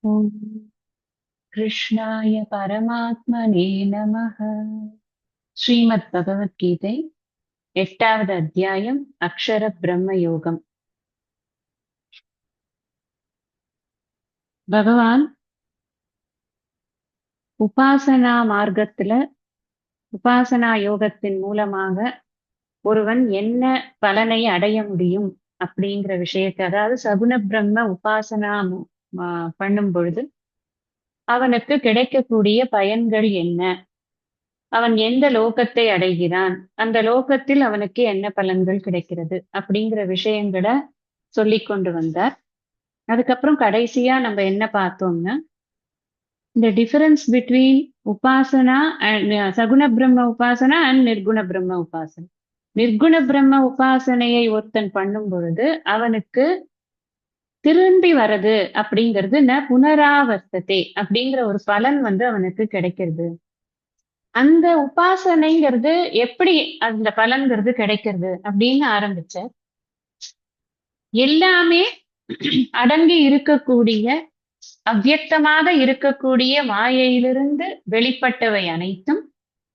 ஓம் கிருஷ்ணாய பரமாத்மனே நமः. ஸ்ரீமத் பகவத்கீதை 8வது அத்தியாயம் அக்ஷர பிரம்ம யோகம். பகவான் உபாசனா மார்க்கத்துல உபாசனா யோகத்தின் மூலமாக ஒருவன் என்ன பலனை அடைய முடியும் அப்படிங்கிற விஷயத்தை, அதாவது சகுண பிரம்ம உபாசனா பண்ணும் பொழுது அவனுக்கு கிடைக்கக்கூடிய பயன்கள் என்ன, அவன் எந்த லோகத்தை அடைகிறான், அந்த லோகத்தில் அவனுக்கு என்ன பலன்கள் கிடைக்கிறது அப்படிங்கிற விஷயங்களை சொல்லி கொண்டு வந்தார். அதுக்கப்புறம் கடைசியா நம்ம என்ன பார்த்தோம்னா, இந்த டிஃபரன்ஸ் பிட்வீன் உபாசனா அண்ட் சகுண பிரம்ம உபாசனா அண்ட் நிர்குண பிரம்ம உபாசனா. நிர்குண பிரம்ம உபாசனையை ஒருத்தன் பண்ணும் பொழுது அவனுக்கு திரும்பி வர்றது அப்படிங்கிறது புனராவர்த்தத்தை அப்படிங்கிற ஒரு பலன் அவனுக்கு கிடைக்கிறது. அந்த உபாசனைங்கிறது எப்படி அந்த பலன்கிறது கிடைக்கிறது அப்படின்னு ஆரம்பிச்ச, எல்லாமே அடங்கி இருக்கக்கூடிய அவ்வியக்தமாக இருக்கக்கூடிய மாயையிலிருந்து வெளிப்பட்டவை அனைத்தும்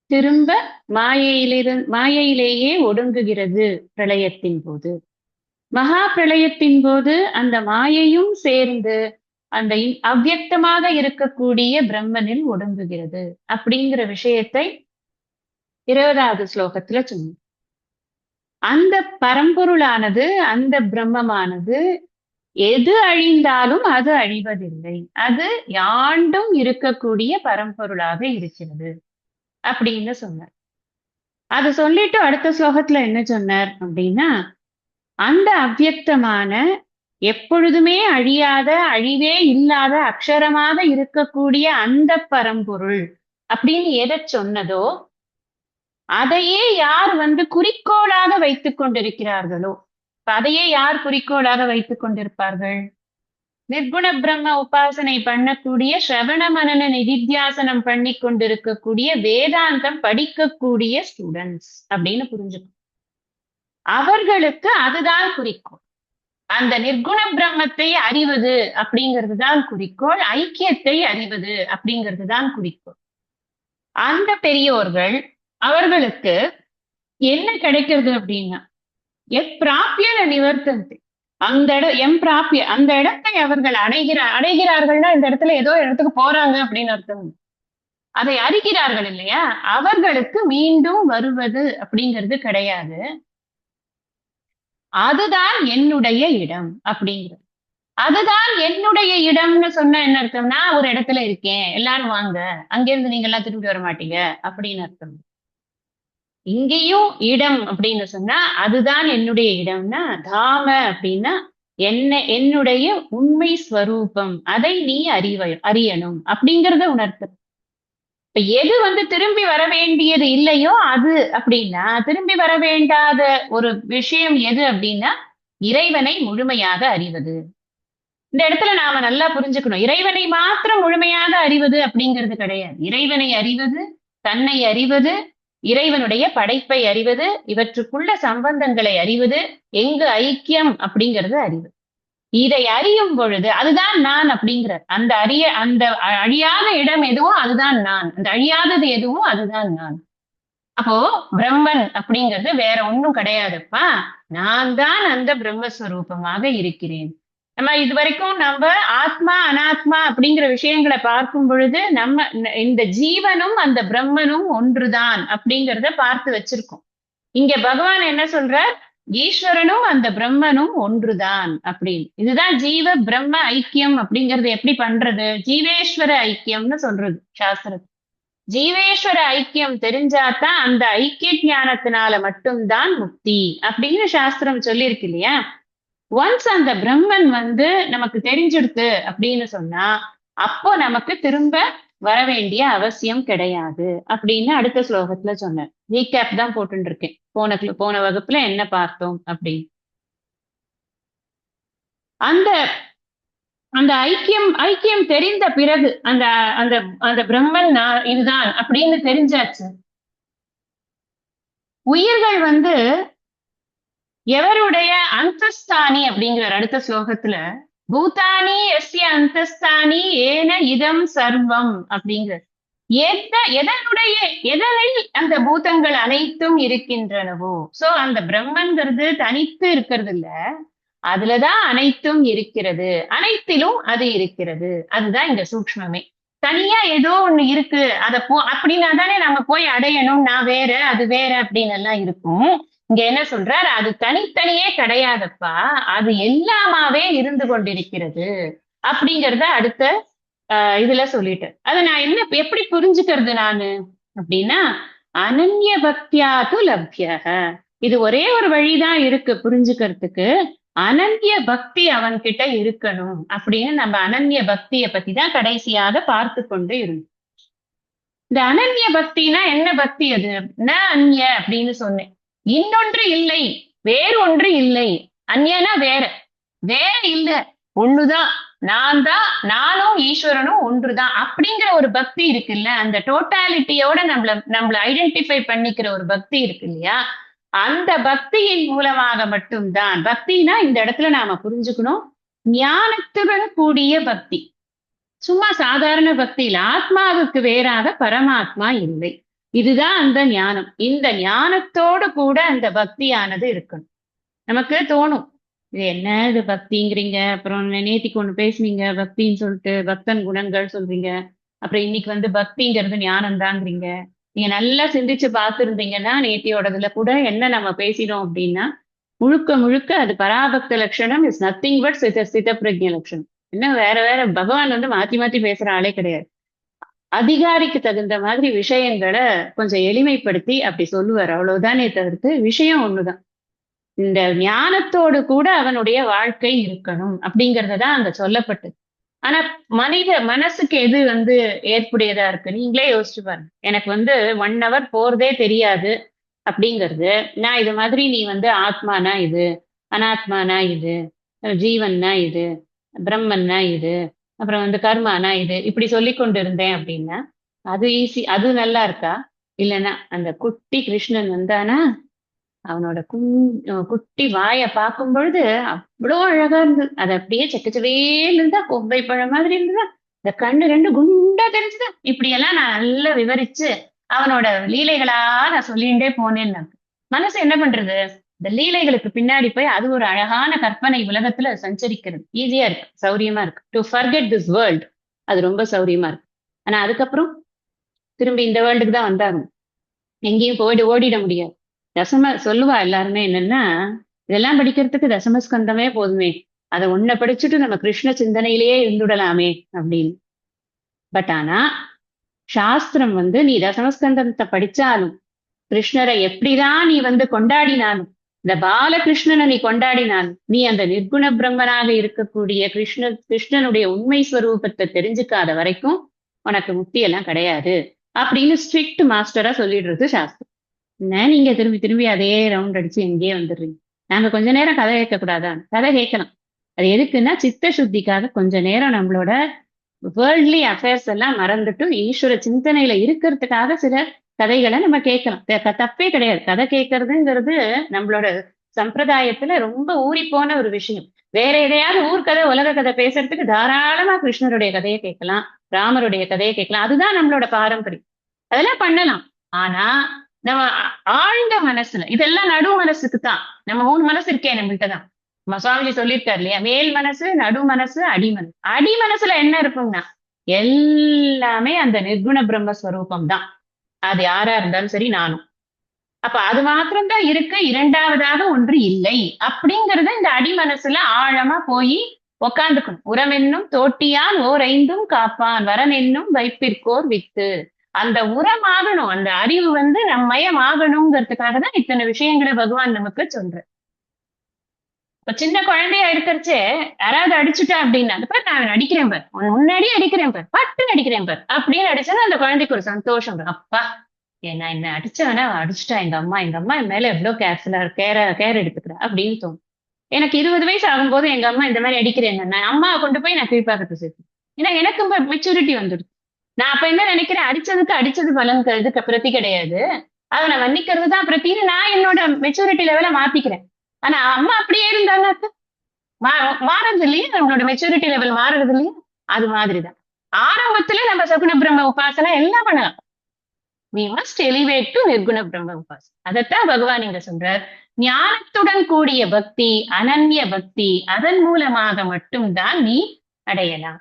திரும்ப மாயையிலேயே ஒடுங்குகிறது. பிரளயத்தின் போது, மகா பிரளயத்தின் போது அந்த மாயையும் சேர்ந்து அந்த அவ்வியக்தமாக இருக்கக்கூடிய பிரம்மனில் ஒடுங்குகிறது அப்படிங்கிற விஷயத்தை 20வது ஸ்லோகத்துல சொன்னோம். அந்த பரம்பொருளானது, அந்த பிரம்மமானது எது அழிந்தாலும் அது அழிவதில்லை, அது யாண்டும் இருக்கக்கூடிய பரம்பொருளாக இருக்கிறது அப்படின்னு சொன்னார். அது சொல்லிட்டு அடுத்த ஸ்லோகத்துல என்ன சொன்னார் அப்படின்னா, அந்த அவ்வியக்தமான எப்பொழுதுமே அழியாத, அழிவே இல்லாத அக்ஷரமாக இருக்கக்கூடிய அந்த பரம்பொருள் அப்படின்னு எதை சொன்னதோ அதையே யார் குறிக்கோளாக வைத்துக் கொண்டிருக்கிறார்களோ, அதையே யார் குறிக்கோளாக வைத்துக் கொண்டிருப்பார்கள்? நிர்குண பிரம்ம உபாசனை பண்ணக்கூடிய, சிரவண மனன நிதித்தியாசனம் பண்ணி கொண்டிருக்கக்கூடிய, வேதாந்தம் படிக்கக்கூடிய ஸ்டூடெண்ட்ஸ் அப்படின்னு புரிஞ்சுக்கும். அவர்களுக்கு அதுதான் குறிக்கோள். அந்த நிர்குண பிரம்மத்தை அறிவது அப்படிங்கிறது தான் குறிக்கோள். ஐக்கியத்தை அறிவது அப்படிங்கிறது தான் குறிக்கோள். அந்த பெரியோர்கள் அவர்களுக்கு என்ன கிடைக்கிறது அப்படின்னா, எப்பிராபிய நிவர்த்தந்தி, அந்த அந்த இடத்தை அவர்கள் அடைகிறார்கள்னா இந்த இடத்துல ஏதோ இடத்துக்கு போறாங்க அப்படின்னு அர்த்தம். அதை அறிகிறார்கள் இல்லையா, அவர்களுக்கு மீண்டும் வருவது அப்படிங்கிறது கிடையாது. அதுதான் என்னுடைய இடம் அப்படிங்கிறது. அதுதான் என்னுடைய இடம்னு சொன்ன என்ன அர்த்தம்னா, ஒரு இடத்துல இருக்கேன், எல்லாரும் வாங்க, அங்கிருந்து நீங்க எல்லாம் திரும்பி வர மாட்டீங்க அப்படின்னு அர்த்தம். இங்கேயும் இடம் அப்படின்னு சொன்னா அதுதான் என்னுடைய இடம்னா, தாம அப்படின்னா என்னுடைய உண்மை ஸ்வரூபம், அதை நீ அறியணும் அப்படிங்கறத உணர்த்து. இப்ப எது திரும்பி வர வேண்டியது இல்லையோ அது அப்படின்னா, திரும்பி வர வேண்டாத ஒரு விஷயம் எது அப்படின்னா, இறைவனை முழுமையாக அறிவது. இந்த இடத்துல நாம நல்லா புரிஞ்சுக்கணும், இறைவனை மாத்திரம் முழுமையாக அறிவது அப்படிங்கிறது கிடையாது. இறைவனை அறிவது, தன்னை அறிவது, இறைவனுடைய படைப்பை அறிவது, இவற்றுக்குள்ள சம்பந்தங்களை அறிவது, எங்கு ஐக்கியம் அப்படிங்கிறது அறிவு. இதை அறியும் பொழுது அதுதான் நான் அப்படிங்கிற அந்த அந்த அழியாத இடம் எதுவும் அதுதான் நான், அந்த அழியாதது எதுவும் அதுதான் நான். அப்போ பிரம்மன் அப்படிங்கிறது வேற ஒண்ணும் கிடையாதுப்பா, நான் தான் அந்த பிரம்மஸ்வரூபமாக இருக்கிறேன். நம்ம இது வரைக்கும் நம்ம ஆத்மா அனாத்மா அப்படிங்கிற விஷயங்களை பார்க்கும் பொழுது நம்ம இந்த ஜீவனும் அந்த பிரம்மனும் ஒன்றுதான் அப்படிங்கிறத பார்த்து வச்சிருக்கோம். இங்க பகவான் என்ன சொல்றார், ஈஸ்வரனும் அந்த பிரம்மனும் ஒன்றுதான் அப்படின்னு. இதுதான் ஜீவ பிரம்ம ஐக்கியம் அப்படிங்கறது. எப்படி பண்றது? ஜீவேஸ்வர ஐக்கியம்னு சொல்றது சாஸ்திரம். ஜீவேஸ்வர ஐக்கியம் தெரிஞ்சாதான் அந்த ஐக்கிய ஞானத்தினால மட்டும்தான் முக்தி அப்படின்னு சாஸ்திரம் சொல்லியிருக்கு இல்லையா. ஒன்ஸ் அந்த பிரம்மன் நமக்கு தெரிஞ்சிடுது அப்படின்னு சொன்னா, அப்போ நமக்கு திரும்ப வர வேண்டிய அவசியம் கிடையாது அப்படின்னு அடுத்த ஸ்லோகத்துல சொன்னேன். ரீகேப் தான் போட்டு இருக்கேன். போன வகுப்புல என்ன பார்த்தோம் அப்படின்னு. அந்த அந்த ஐக்கியம் தெரிந்த பிறகு அந்த அந்த அந்த பிரம்மன் இதுதான் அப்படின்னு தெரிஞ்சாச்சு. உயிர்கள் எவருடைய அந்தஸ்தானி அப்படிங்கிற அடுத்த ஸ்லோகத்துல பூதானி எஸ்ய அந்தஸ்தானி ஏன இதம் சர்வம் அப்படிங்கிற எதனுடைய எதனில் அந்த பூதங்கள் அனைத்தும் இருக்கின்றனவோ. சோ அந்த பிரம்மன்கிறது தனித்து இருக்கிறது இல்ல, அதுலதான் அனைத்தும் இருக்கிறது, அனைத்திலும் அது இருக்கிறது. அதுதான் இந்த சூக்ஷ்மமே. தனியா ஏதோ ஒண்ணு இருக்கு அத அப்படின்னா தானே நம்ம போய் அடையணும், நான் வேற அது வேற அப்படின்னு எல்லாம் இருக்கும். இங்க என்ன சொல்றார், அது தனித்தனியே கிடையாதப்பா, அது எல்லாமாவே இருந்து கொண்டிருக்கிறது அப்படிங்கறத அடுத்த இதுல சொல்லிட்டு, அதை நான் என்ன எப்படி புரிஞ்சுக்கிறது நானு அப்படின்னா, அனன்ய பக்தியாது லப்ய. இது ஒரே ஒரு வழிதான் இருக்கு புரிஞ்சுக்கிறதுக்கு. அனன்ய பக்தி அவன் கிட்ட இருக்கணும் அப்படின்னு நம்ம அனன்ய பக்தியை பத்தி தான் கடைசியாக பார்த்து கொண்டு இருந்தோம். இந்த அனன்ய பக்தினா என்ன பக்தி? அது ந அந்நிய அப்படின்னு சொன்னேன். இன்னொன்று இல்லை, வேறு ஒன்று இல்லை. அந்நியனா வேற, வேற இல்ல, ஒண்ணுதான். நான் தான், நானும் ஈஸ்வரனும் ஒன்றுதான் அப்படிங்கிற ஒரு பக்தி இருக்குல்ல, அந்த டோட்டாலிட்டியோட நம்மள ஐடென்டிஃபை பண்ணிக்கிற ஒரு பக்தி இருக்கு இல்லையா, அந்த பக்தியின் மூலமாக மட்டும்தான். பக்தினா இந்த இடத்துல நாம புரிஞ்சுக்கணும், ஞானத்துடன் கூடிய பக்தி. சும்மா சாதாரண பக்தியில் ஆத்மாவுக்கு வேறாக பரமாத்மா இல்லை. இதுதான் அந்த ஞானம். இந்த ஞானத்தோடு கூட அந்த பக்தியானது இருக்கணும். நமக்கு தோணும், இது என்ன இது பக்திங்கிறீங்க, அப்புறம் நேத்திக்கு ஒண்ணு பேசுனீங்க பக்தின்னு சொல்லிட்டு, பக்தன் குணங்கள் சொல்றீங்க, அப்புறம் இன்னைக்கு பக்திங்கிறது ஞானம் தாங்கிறீங்க. நீங்க நல்லா சிந்திச்சு பார்த்திருந்தீங்கன்னா நேத்தியோடதுல கூட என்ன நம்ம பேசினோம் அப்படின்னா, முழுக்க முழுக்க அது பராபக்த லட்சணம் இஸ் நத்திங் பட் சித பிரஜ்ஞ லட்சணம். என்ன வேற வேற பகவான் மாத்தி மாத்தி பேசுற ஆளே கிடையாது. அதிகாரிக்கு தகுந்த மாதிரி விஷயங்களை கொஞ்சம் எளிமைப்படுத்தி அப்படி சொல்லுவார், அவ்வளவுதானே தவிர்த்து விஷயம் ஒண்ணுதான். இந்த ஞானத்தோடு கூட அவனுடைய வாழ்க்கை இருக்கணும் அப்படிங்கறதுதான் அங்க சொல்லப்பட்டது. ஆனா மனித மனசுக்கு எது ஏற்புடையதா இருக்கு நீங்களே யோசிச்சு பாருங்க. எனக்கு 1 hour போறதே தெரியாது அப்படிங்கிறது, நான் இது மாதிரி நீ ஆத்மானா இது, அனாத்மானா இது, ஜீவன்னா இது, பிரம்மன்னா இது, அப்புறம் கர்மானா இது, இப்படி சொல்லி கொண்டு இருந்தேன் அப்படின்னா அது ஈஸி. அது நல்லா இருக்கா? இல்லைன்னா அந்த குட்டி கிருஷ்ணன் வந்தானா அவனோட குட்டி வாயை பார்க்கும் பொழுது அவ்வளோ அழகா இருந்தது. அது அப்படியே செக்கச்சவேன்னு இருந்தா, கொம்பை பழம் மாதிரி இருந்ததா, இந்த கண்ணு 2 குண்டா தெரிஞ்சுதா, இப்படி எல்லாம் நான் நல்லா விவரிச்சு அவனோட லீலைகளா நான் சொல்லிண்டே போனேன்னு. மனசு என்ன பண்றது, இந்த லீலைகளுக்கு பின்னாடி போய் அது ஒரு அழகான கற்பனை உலகத்துல சஞ்சரிக்கிறது ஈஸியா இருக்கு, சௌரியமா இருக்கு. டு ஃபர்கெட் திஸ் வேர்ல்ட், அது ரொம்ப சௌரியமா இருக்கு. ஆனா அதுக்கப்புறம் திரும்பி இந்த வேர்ல்டுக்கு தான் வந்தாங்க, எங்கேயும் ஓடிட முடியாது. சொல்லுவா எல்லாருமே என்னன்னா, இதெல்லாம் படிக்கிறதுக்கு தசமஸ்கந்தமே போதுமே, அதை ஒன்ன படிச்சுட்டு நம்ம கிருஷ்ண சிந்தனையிலேயே இருந்துடலாமே அப்படின்னு. பட் ஆனா சாஸ்திரம் நீ தசமஸ்கந்தத்தை படிச்சாலும், கிருஷ்ணரை எப்படிதான் நீ கொண்டாடினாலும், இந்த பாலகிருஷ்ணனை நீ கொண்டாடினாலும், நீ அந்த நிர்குண பிரம்மனாக இருக்கக்கூடிய கிருஷ்ணனுடைய உண்மை ஸ்வரூபத்தை தெரிஞ்சுக்காத வரைக்கும் உனக்கு முக்தி எல்லாம் கிடையாது அப்படின்னு ஸ்ட்ரிக்ட் மாஸ்டரா சொல்லிடுறது சாஸ்திரம். என்ன நீங்க திரும்பி திரும்பி அதே ரவுண்ட் அடிச்சு எங்கேயே வந்துடுறீங்க? நாங்க கொஞ்ச நேரம் கதை கேட்க கூடாதா? கதை கேட்கலாம். அது எதுக்குன்னா சித்த சுத்திக்காக கொஞ்ச நேரம் நம்மளோட வேர்ல்ட்லி அஃபேர்ஸ் எல்லாம் மறந்துட்டு ஈஸ்வர சிந்தனையில இருக்கிறதுக்காக சில கதைகளை நம்ம கேட்கலாம். தப்பே கிடையாது. கதை கேட்கறதுங்கிறது நம்மளோட சம்பிரதாயத்துல ரொம்ப ஊறி போன ஒரு விஷயம். வேற எதையாவது ஊர்க்கதை உலக கதை பேசுறதுக்கு தாராளமா கிருஷ்ணருடைய கதையை கேட்கலாம், ராமருடைய கதையை கேட்கலாம். அதுதான் நம்மளோட பாரம்பரியம். அதெல்லாம் பண்ணலாம். ஆனா நம்ம ஆழ்ந்த மனசுல, இதெல்லாம் நடு மனசுக்கு தான். நம்ம 3 மனசு இருக்கே நம்மள்கிட்ட தான். சுவாமிஜி சொல்லியிருக்காரு இல்லையா, மேல் மனசு, நடு மனசு, அடிமனசு. அடிமனசுல என்ன இருக்கும்னா எல்லாமே அந்த நிர்குண பிரம்மஸ்வரூபம் தான். அது யாரா இருந்தாலும் சரி, நானும். அப்ப அது மாத்திரம்தான் இருக்கு, இரண்டாவதாக ஒன்று இல்லை அப்படிங்கறத இந்த அடிமனசுல ஆழமா போய் உக்காந்துக்கணும். உரமென்னும் தோட்டியான் ஓர் 5ம் காப்பான், வரன் என்னும் வைப்பிற்கோர் வித்து. அந்த உரமாகணும், அந்த அறிவு நம்மயமாகணுங்கிறதுக்காக தான் இத்தனை விஷயங்களை பகவான் நமக்கு சொல்ற. இப்ப சின்ன குழந்தையா இருக்கிறச்சே யாராவது அடிச்சுட்டா அப்படின்னா, நான் அடிக்கிறேன் பார், முன்னாடியே அடிக்கிறேன் பார், பட்டு அடிக்கிறேன் பார் அப்படின்னு அடிச்சா அந்த குழந்தைக்கு ஒரு சந்தோஷம். அப்பா நான் என்ன அடிச்சவனா அடிச்சுட்டா, எங்க அம்மா என் மேல எவ்வளவு கேர்ஃபுல்லா கேர் எடுத்துக்கிறா அப்படின்னு தோணும். எனக்கு 20 வயசு ஆகும்போது எங்க அம்மா இந்த மாதிரி அடிக்கிறேன், அம்மாவை கொண்டு போய் நான் கீழ்பாக்கத்தை சேர்த்து. ஏன்னா எனக்கு மெச்சூரிட்டி வந்துடுது. நான் அப்ப என்ன நினைக்கிறேன், அடிச்சது பலன் இதுக்கு பிரதி கிடையாது, அதை நான் மன்னிக்கிறது தான் பிரத்தின்னு நான் என்னோட மெச்சூரிட்டி லெவல மாத்திக்கிறேன். ஆனா அம்மா அப்படியே இருந்தாங்க, மாறது இல்லையா, நம்மளோட மெச்சூரிட்டி லெவல் மாறுறது இல்லையா? அது மாதிரிதான் ஆரம்பத்துல நம்ம சகுன பிரம்ம உபாசனை எல்லாம் பண்ணலாம். we must elevate to நிர்குண பிரம்ம உபாசனை. அதைத்தான் பகவான் இங்க சொல்றார். ஞானத்துடன் கூடிய பக்தி, அனன்ய பக்தி, அதன் மூலமாக மட்டும்தான் நீ அடையலாம்.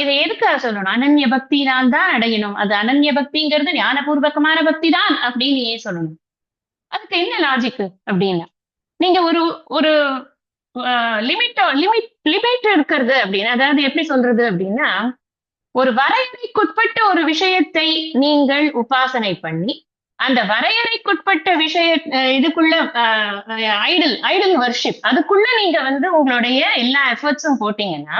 இதை எதுக்காக சொல்லணும்? அனன்ய பக்தினால் தான் அடையணும். அது அனன்ய பக்திங்கிறது ஞானபூர்வகமான பக்தி தான் அப்படின்னு ஏன் சொல்லணும்? அதுக்கு என்ன லாஜிக் அப்படின்னா, நீங்க ஒரு ஒரு லிமிட் இருக்கிறது அப்படின்னு, அதாவது எப்படி சொல்றது அப்படின்னா, ஒரு வரையறைக்குட்பட்ட ஒரு விஷயத்தை நீங்கள் உபாசனை பண்ணி அந்த வரையறைக்குட்பட்ட விஷய இதுக்குள்ள ஐடல் வர்ஷிப் அதுக்குள்ள நீங்க வந்து உங்களுடைய எல்லா எஃபர்ட்ஸும் போட்டீங்கன்னா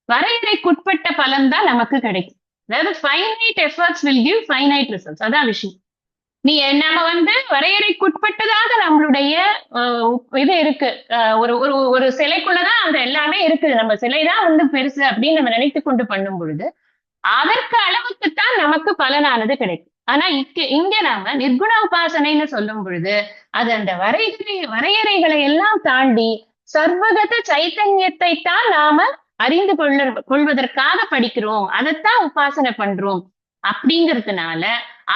வரையறைக்குட்பட்ட பலன் தான் நமக்கு கிடைக்கும். அதாவது finite efforts will give finite results. அதான் விஷயம். நீ நம்ம வந்து வரையறைக்குட்பட்டதாக நம்மளுடைய இது இருக்கு. ஒரு ஒரு ஒரு சிலைக்குள்ளதான் அந்த எல்லாமே இருக்கு. நம்ம சிலைதான் வந்து பெருசு அப்படின்னு நம்ம நினைத்து கொண்டு பண்ணும் பொழுது அதற்கு அளவுக்குத்தான் நமக்கு பலனானது கிடைக்கும். ஆனா இங்க நாம நிர்குண உபாசனைன்னு சொல்லும் பொழுது அது அந்த வரையறைகளை எல்லாம் தாண்டி சர்வகத சைத்தன்யத்தை தான் நாம அறிந்து கொள்வதற்காக படிக்கிறோம், அதைத்தான் உபாசனை பண்றோம். அப்படிங்கிறதுனால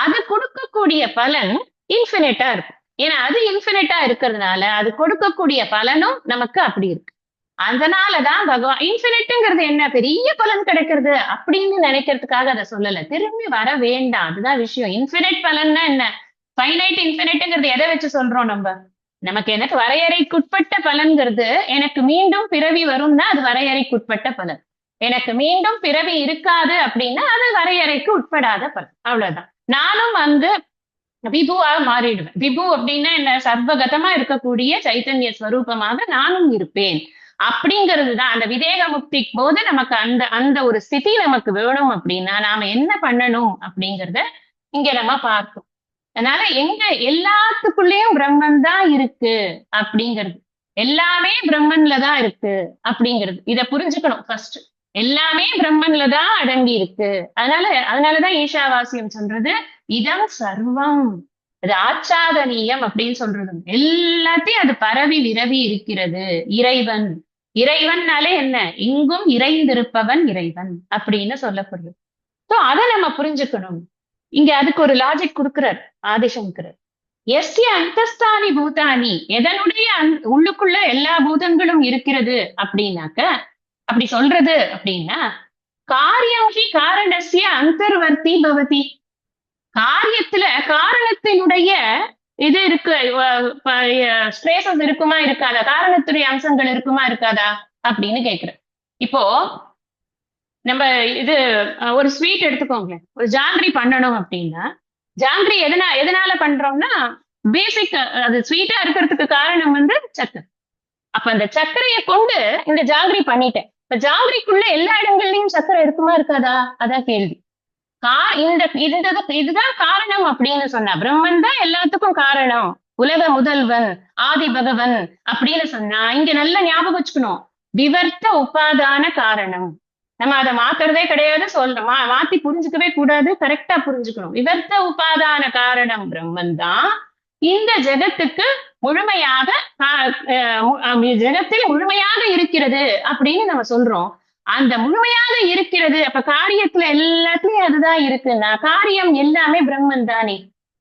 அது கொடுக்கக்கூடிய பலன் இன்ஃபினிட்டா இருக்கும். ஏன்னா அது இன்ஃபினிட்டா இருக்கிறதுனால அது கொடுக்கக்கூடிய பலனும் நமக்கு அப்படி இருக்கு. அதனாலதான் பகவான் இன்ஃபினிட்ங்கிறது என்ன பெரிய பலன் கிடைக்கிறது அப்படின்னு நினைக்கிறதுக்காக அதை சொல்லல. திரும்பி வர வேண்டாம், அதுதான் விஷயம். இன்ஃபினிட் பலன்னா என்ன? ஃபைனைட் இன்ஃபினிட்ங்கிறது எதை வச்சு சொல்றோம்? நமக்கு எனக்கு வரையறைக்குட்பட்ட பலன்கிறது எனக்கு மீண்டும் பிறவி வரும்னா அது வரையறைக்குட்பட்ட பலன். எனக்கு மீண்டும் பிறவி இருக்காது அப்படின்னா அது வரையறைக்கு உட்படாத பலன். அவ்வளவுதான். நானும் வந்து விபுவா மாறிடுவேன். விபு அப்படின்னா என்ன? சர்வகதமா இருக்கக்கூடிய சைத்தன்ய ஸ்வரூபமாக நானும் இருப்பேன். அப்படிங்கிறது தான் அந்த விதேக முக்தி போது நமக்கு அந்த அந்த ஒரு ஸ்திதி நமக்கு வேணும். அப்படின்னா நாம என்ன பண்ணணும் அப்படிங்கிறத இங்க நம்ம பார்ப்போம். அதனால எங்க எல்லாத்துக்குள்ளேயும் பிரம்மன் தான் இருக்கு அப்படிங்கிறது, எல்லாமே பிரம்மன்ல தான் இருக்கு அப்படிங்கிறது இத புரிஞ்சுக்கணும் ஃபர்ஸ்ட். எல்லாமே பிரம்மன்ல தான் அடங்கி இருக்கு. அதனாலதான் ஈஷாவாசியம் சொல்றது இதம் சர்வம், அது ஆச்சாதனீயம் அப்படின்னு சொல்றது. எல்லாத்தையும் அது பரவி விரவி இருக்கிறது. இறைவன், இறைவன்னாலே என்ன? இங்கும் இறைந்திருப்பவன் இறைவன் அப்படின்னு சொல்லப்படுது. சோ அதை நம்ம புரிஞ்சுக்கணும். இங்க அதுக்கு ஒரு லாஜிக் கொடுக்கிறார் ஆதிசங்கரர். எஸ்ய அந்தஸ்தானி பூதானி, எதனுடைய உள்ளுக்குள்ள எல்லா பூதங்களும் இருக்கிறது அப்படின்னாக்க, அப்படி சொல்றது அப்படின்னா காரியம் ஹி காரணஸ்ய அந்தர்வர்த்தி பவதி. காரியத்துல காரணத்தினுடைய இது இருக்கு, ஸ்பேசஸ் இருக்குமா இருக்காதா? காரணத்துடைய அம்சங்கள் இருக்குமா இருக்காதா அப்படின்னு கேக்குறேன். இப்போ நம்ம இது ஒரு ஸ்வீட் எடுத்துக்கோங்க. ஒரு ஜாங்கிரி பண்ணணும் அப்படின்னா ஜாங்கிரி எதனால பண்றோம்னா பேசிக் அது ஸ்வீட்டா இருக்கிறதுக்கு காரணம் வந்து சர்க்கரை. அப்ப அந்த சர்க்கரையை கொண்டு இந்த ஜாங்கிரி பண்ணிட்டேன். இப்ப ஜாங்கிரிக்குள்ள எல்லா இடங்கள்லயும் சர்க்கரை இருக்குமா இருக்காதா? அதான் கேள்வி. இதுதான் காரணம் அப்படின்னு சொன்னா பிரம்மன் தான் எல்லாத்துக்கும் காரணம், உலக முதல்வன், ஆதி பகவன் அப்படின்னு சொன்னா இங்க நல்லா ஞாபகம் வச்சுக்கணும். விவர்த்த உபாதான காரணம். நம்ம அதை மாத்துறதே கிடையாது, சொல்றோம். மாத்தி புரிஞ்சுக்கவே கூடாது, கரெக்டா புரிஞ்சுக்கணும். விவர்த்த உபாதான காரணம் பிரம்மன் தான் இந்த ஜெகத்துக்கு முழுமையாக ஜெகத்தில் முழுமையாக இருக்கிறது அப்படின்னு நம்ம சொல்றோம். அந்த முழுமையாக இருக்கிறது. அப்ப காரியத்துல எல்லாத்துலயும் அதுதான் இருக்குன்னா காரியம் எல்லாமே பிரம்மன் தானே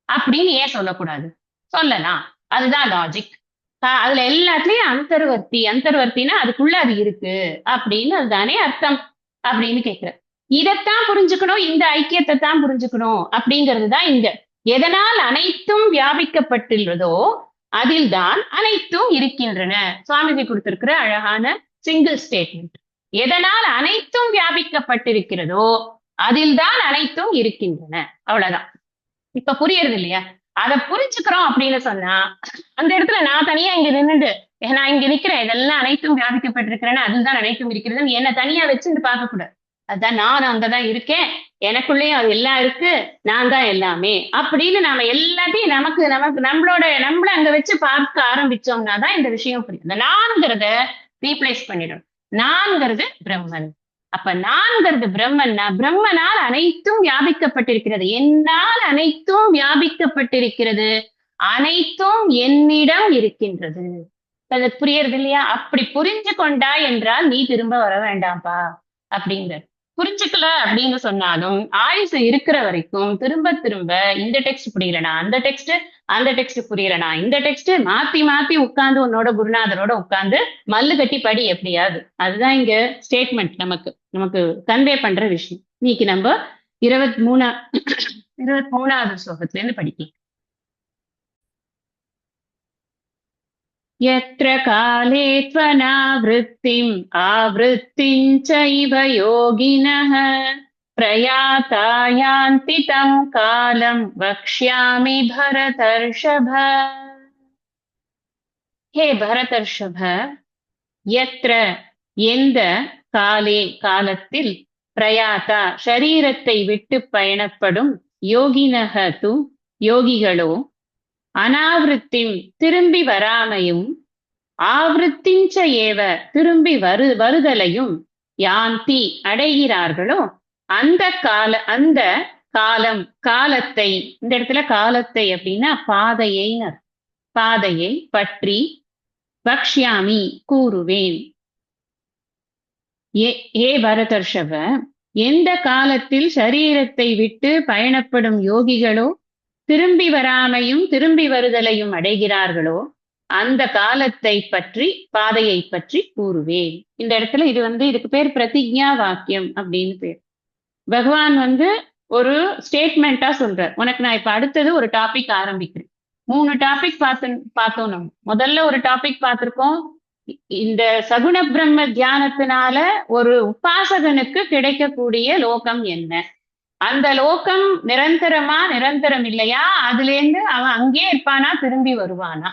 அப்படின்னு ஏன் சொல்லக்கூடாது? சொல்லலாம். அதுதான் லாஜிக். அதுல எல்லாத்துலயும் அந்தர்வர்த்தினா அதுக்குள்ள அது இருக்கு அப்படின்னு அதுதானே அர்த்தம் அப்படின்னு கேட்கிற. இதைத்தான் புரிஞ்சுக்கணும், இந்த ஐக்கியத்தை தான் புரிஞ்சுக்கணும் அப்படிங்கிறது தான் இங்க. எதனால் அனைத்தும் வியாபிக்கப்பட்டுள்ளதோ அதில் தான் அனைத்தும் இருக்கின்றன. சுவாமிஜி கொடுத்திருக்கிற அழகான சிங்கிள் ஸ்டேட்மெண்ட். எதனால் அனைத்தும் வியாபிக்கப்பட்டிருக்கிறதோ அதில் தான் அனைத்தும் இருக்கின்றன. அவ்வளவுதான். இப்ப புரியறது இல்லையா? அதை புரிஞ்சுக்கிறோம் அப்படின்னு சொன்னா அந்த இடத்துல நான் தனியா இங்க நின்னுட்டு நான் இங்க நிக்கிறேன், இதெல்லாம் அனைத்தும் வியாபிக்கப்பட்டிருக்கிறேன்னு அதில் தான் அனைத்தும் இருக்கிறதுன்னு என்ன தனியா வச்சுட்டு பார்க்க கூடாது. அதுதான் நான் அங்கதான் இருக்கேன், எனக்குள்ளேயும் அது எல்லாம் இருக்கு, நான் தான் எல்லாமே அப்படின்னு நாம எல்லாத்தையும் நம்மள அங்க வச்சு பார்க்க ஆரம்பிச்சோம்னா தான் இந்த விஷயம் புரியும். இந்த நான்கிறத ரீப்ளேஸ் பண்ணிடும். நான்கிறது பிரம்மன். அப்ப நான்கிறது பிரம்மன்னா பிரம்மனால் அனைத்தும் வியாபிக்கப்பட்டிருக்கிறது. என்னால் அனைத்தும் வியாபிக்கப்பட்டிருக்கிறது, அனைத்தும் என்னிடம் இருக்கின்றது. அது புரியறது இல்லையா? அப்படி புரிஞ்சு கொண்டாய் என்றால் நீ திரும்ப வர வேண்டாம்ப்பா அப்படிங்கிற. புரிஞ்சுக்கல அப்படின்னு சொன்னாலும் ஆயுசு இருக்கிற வரைக்கும் திரும்ப திரும்ப இந்த டெக்ஸ்ட் புரியலனா அந்த டெக்ஸ்ட், அந்த டெக்ஸ்ட் புரியலனா இந்த டெக்ஸ்ட், மாத்தி மாத்தி உட்கார்ந்து உன்னோட குருநாதரோட உட்கார்ந்து மல்லு கட்டி படி எப்படியாவது. அதுதான் இங்க ஸ்டேட்மெண்ட் நமக்கு நமக்கு கன்வே பண்ற விஷயம். இன்னைக்கு நம்ம 23வது ஸ்லோகத்துல இருந்து படிக்கலாம். यत्र काले त्वनावृत्तिम् आवृत्तिम् चैव योगिनः प्रयाता यान्ति तं कालं वक्ष्यामि भरतर्षभ. हे भरतर्षभ, यत्र எந்த காலே காலத்தில் பிரயாதா ஷரீரத்தை விட்டு பயணப்படும் யோகினக து யோகிகளோ அனாவிருத்திம் திரும்பி வராமையும் ஆவிருத்திஞ்ச ஏவ திரும்பி வருதலையும் யாந்தி அடைகிறார்களோ அந்த காலம் காலத்தை, இந்த இடத்துல காலத்தை அப்படின்னா பாதையை பற்றி வக்ஷ்யாமி கூறுவேன். ஏ பரதர்ஷவ, எந்த காலத்தில் சரீரத்தை விட்டு பயணப்படும் யோகிகளோ திரும்பி வராமையும் திரும்பி வருதலையும் அடைகிறார்களோ அந்த காலத்தை பற்றி பாதையை பற்றி கூறுவேன். இந்த இடத்துல இதுக்கு பேர் பிரதிஜ்ஞா வாக்கியம் அப்படின்னு பேர். பகவான் ஒரு ஸ்டேட்மெண்டா சொல்றார். உனக்கு நான் இப்ப அடுத்தது ஒரு டாபிக் ஆரம்பிக்கிறேன். 3 டாபிக் பார்த்தோம். நம்ம முதல்ல ஒரு டாபிக் பார்த்திருக்கோம். இந்த சகுண பிரம்ம தியானத்தினால ஒரு உபாசகனுக்கு கிடைக்கக்கூடிய லோகம் என்ன, அந்த லோகம் நிரந்தரம் இல்லையா, அதுல இருந்து அவன் அங்கே இருப்பானா திரும்பி வருவானா,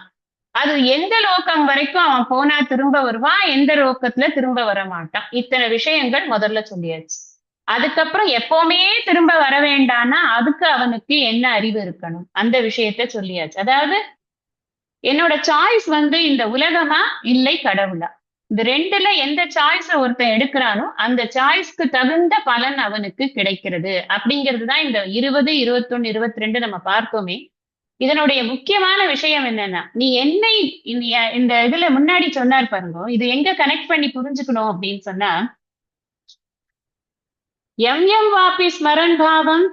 அது எந்த லோகம் வரைக்கும் அவன் போனா திரும்ப வருவான், எந்த லோகத்துல திரும்ப வர மாட்டான், இத்தனை விஷயங்கள் முதல்ல சொல்லியாச்சு. அதுக்கப்புறம் எப்பவுமே திரும்ப வர வேண்டானா அதுக்கு அவனுக்கு என்ன அறிவு இருக்கணும், அந்த விஷயத்த சொல்லியாச்சு. அதாவது என்னோட சாய்ஸ் இந்த உலகமா இல்லை கடவுளா, இந்த ரெண்டுல எந்த சாய்ஸ ஒருத்தன் எடுக்கிறானோ அந்த சாய்ஸ்க்கு தகுந்த பலன் அவனுக்கு கிடைக்கிறது அப்படிங்கிறது தான் இந்த 20, 21, 22 நம்ம பார்த்தோமே. இதனுடைய முக்கியமான விஷயம் என்னன்னா, நீ என்னை இந்த இதுல முன்னாடி சொன்னார் பாருங்க, இது எங்க கனெக்ட் பண்ணி புரிஞ்சுக்கணும் அப்படின்னு சொன்னா, எம் வாபி ஸ்மரன் பாவம்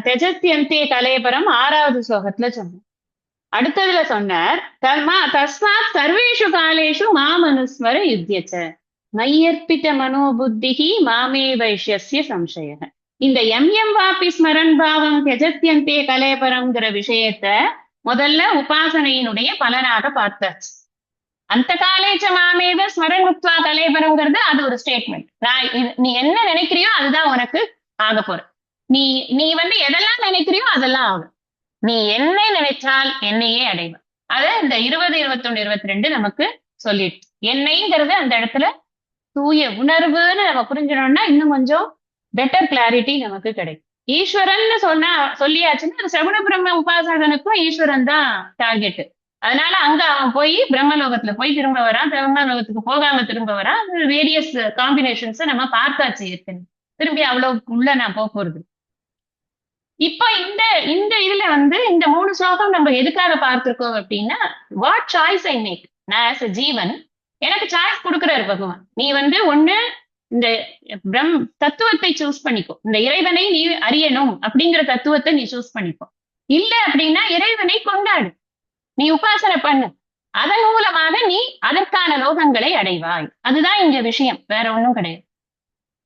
தெஜத்யந்தே கலேபரம் 6வது ஸ்லோகத்துல சொன்னோம். அடுத்ததுல சொன்னார், தஸ்மாத் சர்வேஷு காலேஷு மாமனுஸ்மர யுத்தியச்ச மையர்ப்பித மனோபுத்திகி மாமே வைஷ்யஸ்ய சம்சய. இந்த எம் வாபி ஸ்மரன் பாவம் தெஜத்யந்தே கலேபரம்ங்கிற விஷயத்த முதல்ல உபாசனையினுடைய பலனாக பார்த்தாச்சு. அந்த காலேச்ச மாமேவ ஸ்மரன் முக்த்வா கலேபரம்ங்கிறது அது ஒரு ஸ்டேட்மெண்ட். நீ என்ன நினைக்கிறியோ அதுதான் உனக்கு ஆக போற. நீ எதெல்லாம் நினைக்கிறியோ அதெல்லாம் ஆகும். நீ என்னை நினைச்சால் என்னையே அடைவ. அத இந்த 20, 21, 22 நமக்கு சொல்லிட்டு, என்னைங்கிறது அந்த இடத்துல தூய உணர்வுன்னு நம்ம புரிஞ்சிடணும்னா இன்னும் கொஞ்சம் பெட்டர் கிளாரிட்டி நமக்கு கிடைக்கும். ஈஸ்வரன் சொல்லியாச்சுன்னா அது சகுண பிரம்ம உபாசகனுக்கும் ஈஸ்வரன் தான் டார்கெட். அதனால அங்க அவன் போய் பிரம்மலோகத்துல போய் திரும்ப வரான், பிரம்மலோகத்துக்கு போகாம திரும்ப வரான். வேரியஸ் காம்பினேஷன்ஸ் நம்ம பார்த்தாச்சு ஏற்கனவே, திரும்பி அவ்வளவு உள்ள நான் போறது. இப்ப இந்த இதுல இந்த 3 ஸ்லோகம் நம்ம எதுக்காக பார்த்திருக்கோம் அப்படின்னா, வாட் சாய்ஸ் ஐ மேக். நான் ஆஸ் அ ஜீவன் எனக்கு சாய்ஸ் கொடுக்குறாரு பகவான். நீ ஒண்ணு இந்த தத்துவத்தை சூஸ் பண்ணிக்கோ, இந்த இறைவனை நீ அறியணும் அப்படிங்கிற தத்துவத்தை நீ சூஸ் பண்ணிக்கோ. இல்ல அப்படின்னா இறைவனை கொண்டாடு, நீ உபாசனை பண்ணு, அதன் மூலமாக நீ அதற்கான லோகங்களை அடைவாய். அதுதான் இங்க விஷயம், வேற ஒண்ணும் கிடையாது.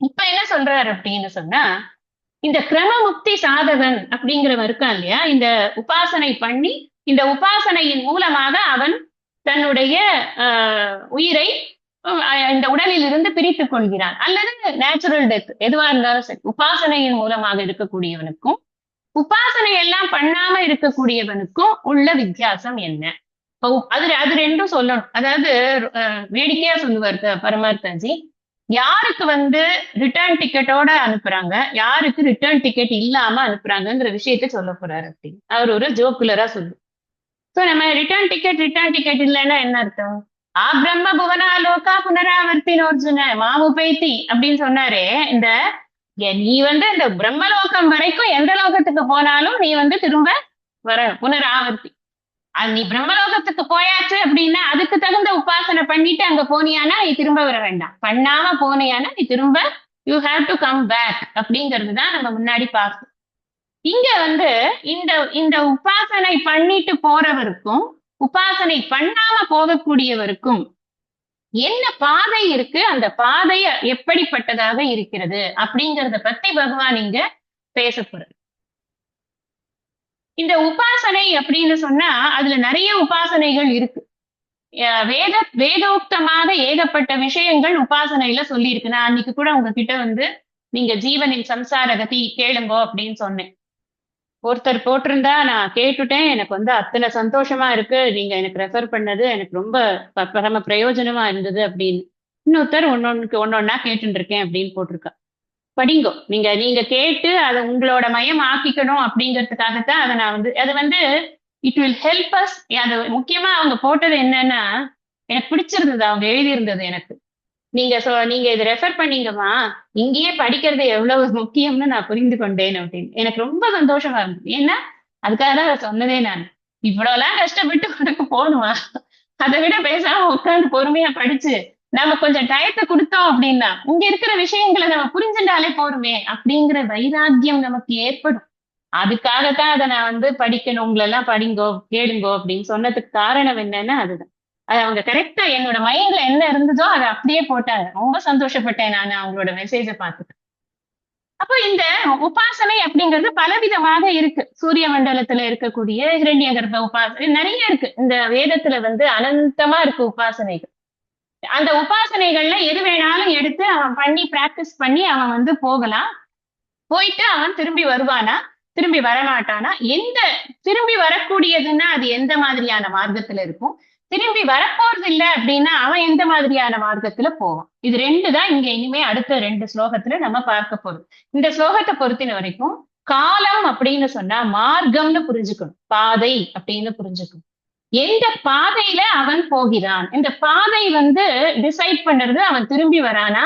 இப்ப என்ன சொல்றாரு அப்படின்னு சொன்னா, இந்த கிரமமுக்தி சாதகன் அப்படிங்கிறவன் இருக்கான் இல்லையா, இந்த உபாசனை பண்ணி இந்த உபாசனையின் மூலமாக அவன் தன்னுடைய உயிரை இந்த உடலில் இருந்து பிரித்துக் கொள்கிறான், அல்லது நேச்சுரல் டெத் எதுவா இருந்தாலும் சரி. உபாசனையின் மூலமாக இருக்கக்கூடியவனுக்கும் உபாசனை எல்லாம் பண்ணாம இருக்கக்கூடியவனுக்கும் உள்ள வித்தியாசம் என்ன, அது ரெண்டும் சொல்லணும். அதாவது வேடிக்கையா சொல்லுவார் பரமார்த்தாஜி, யாருக்கு ரிட்டர்ன் டிக்கெட்டோட அனுப்புறாங்க, யாருக்கு ரிட்டர்ன் டிக்கெட் இல்லாம அனுப்புறாங்கிற விஷயத்த சொல்ல போறாரு அப்படின்னு அவர் ஒரு ஜோக்குலரா சொல்லு. சோ நம்ம ரிட்டர்ன் டிக்கெட் இல்லைன்னா என்ன அர்த்தம்? ஆ பிரம்ம புவனா லோகா புனராவர்த்தினோர்ஜுன மாமு பேத்தி அப்படின்னு சொன்னாரே, இந்த நீ இந்த பிரம்மலோகம் வரைக்கும் எந்த லோகத்துக்கு போனாலும் நீ திரும்ப வரணும், புனராவர்த்தி. அது நீ பிரம்மலோகத்துக்கு போயாச்சு அப்படின்னா அதுக்கு தகுந்த உபாசனை பண்ணிட்டு அங்க போனியானா நீ திரும்ப வர வேண்டாம். பண்ணாம போனியானா நீ திரும்ப you have to come back அப்படிங்கிறது தான் நம்ம முன்னாடி பார்க்கணும். இங்க வந்து இந்த இந்த உபாசனை பண்ணிட்டு போறவருக்கும் உபாசனை பண்ணாம போகக்கூடியவருக்கும் என்ன பாதை இருக்கு, அந்த பாதை எப்படிப்பட்டதாக இருக்கிறது அப்படிங்கறத பத்தி பகவான் இங்க பேச போறார். இந்த உபாசனை அப்படின்னு சொன்னா அதுல நிறைய உபாசனைகள் இருக்கு. வேதோக்தமாக ஏகப்பட்ட விஷயங்கள் உபாசனையில சொல்லி இருக்கு. நான் அன்னைக்கு கூட உங்ககிட்ட வந்து நீங்க ஜீவனின் சம்சார கதி கேளுங்கோ அப்படின்னு சொன்னேன். ஒருத்தர் போட்டிருந்தா நான் கேட்டுட்டேன், எனக்கு வந்து அத்தனை சந்தோஷமா இருக்கு, நீங்க எனக்கு ரெஃபர் பண்ணது எனக்கு ரொம்ப பரம பிரயோஜனமா இருந்தது அப்படின்னு. இன்னொருத்தர் ஒன்னொன்னா கேட்டுட்டு இருக்கேன் அப்படின்னு போட்டிருக்கா. படிங்கோ. நீங்க நீங்க கேட்டு அதை உங்களோட மயம் ஆக்கிக்கணும் அப்படிங்கிறதுக்காகத்தான் அதை நான் வந்து அது வந்து இட் வில் ஹெல்ப் அஸ். அது முக்கியமா அவங்க போட்டது என்னன்னா எனக்கு பிடிச்சிருந்தது, அவங்க எழுதியிருந்தது எனக்கு. நீங்க இதை ரெஃபர் பண்ணீங்கம்மா, இங்கேயே படிக்கிறது எவ்வளவு முக்கியம்னு நான் புரிந்து கொண்டேன் அப்படின்னு. எனக்கு ரொம்ப சந்தோஷமா இருந்தது. ஏன்னா அதுக்காக தான் சொன்னதே நான். இவ்வளவு எல்லாம் கஷ்டப்பட்டு உனக்கு போகணுமா, அதை விட பேசாம உட்காந்து பொறுமையா படிச்சு நம்ம கொஞ்சம் டயத்தை கொடுத்தோம் அப்படின்னா இங்க இருக்கிற விஷயங்களை நம்ம புரிஞ்சுட்டாலே போருமே அப்படிங்கிற வைராக்கியம் நமக்கு ஏற்படும். அதுக்காகத்தான் அதை நான் வந்து படிக்கணும், உங்களை எல்லாம் படிங்கோ கேளுங்கோ அப்படின்னு சொன்னதுக்கு காரணம் என்னன்னா அதுதான். அது அவங்க கரெக்டா என்னோட மைண்ட்ல என்ன இருந்ததோ அதை அப்படியே போட்டாங்க. ரொம்ப சந்தோஷப்பட்டேன் நான் அவங்களோட மெசேஜை பார்த்துட்டு. அப்போ இந்த உபாசனை அப்படிங்கிறது பலவிதமாக இருக்கு. சூரிய மண்டலத்துல இருக்கக்கூடிய ஹிரண்ய கர்ப்ப உபாசனை நிறைய இருக்கு. இந்த வேதத்துல வந்து அனந்தமா இருக்கு உபாசனைகள். அந்த உபாசனைகள்ல எது வேணாலும் எடுத்து அவன் பண்ணி பிராக்டிஸ் பண்ணி அவன் வந்து போகலாம். போயிட்டு அவன் திரும்பி வருவானா, திரும்பி வரமாட்டானா, எந்த திரும்பி வரக்கூடியதுன்னா அது எந்த மாதிரியான மார்க்கத்துல இருக்கும், திரும்பி வரப்போறது இல்லை அப்படின்னா அவன் எந்த மாதிரியான மார்க்கத்துல போவான். இது ரெண்டு தான் இங்க இனிமே அடுத்த 2 ஸ்லோகத்துல நம்ம பார்க்க போறோம். இந்த ஸ்லோகத்தை பொறுத்தின வரைக்கும் காலம் அப்படின்னு சொன்னா மார்க்கம்னு புரிஞ்சுக்கணும், பாதை அப்படின்னு புரிஞ்சுக்கணும். எந்த பாதையில அவன் போகிறான், இந்த பாதை வந்து டிசைட் பண்றது அவன் திரும்பி வரானா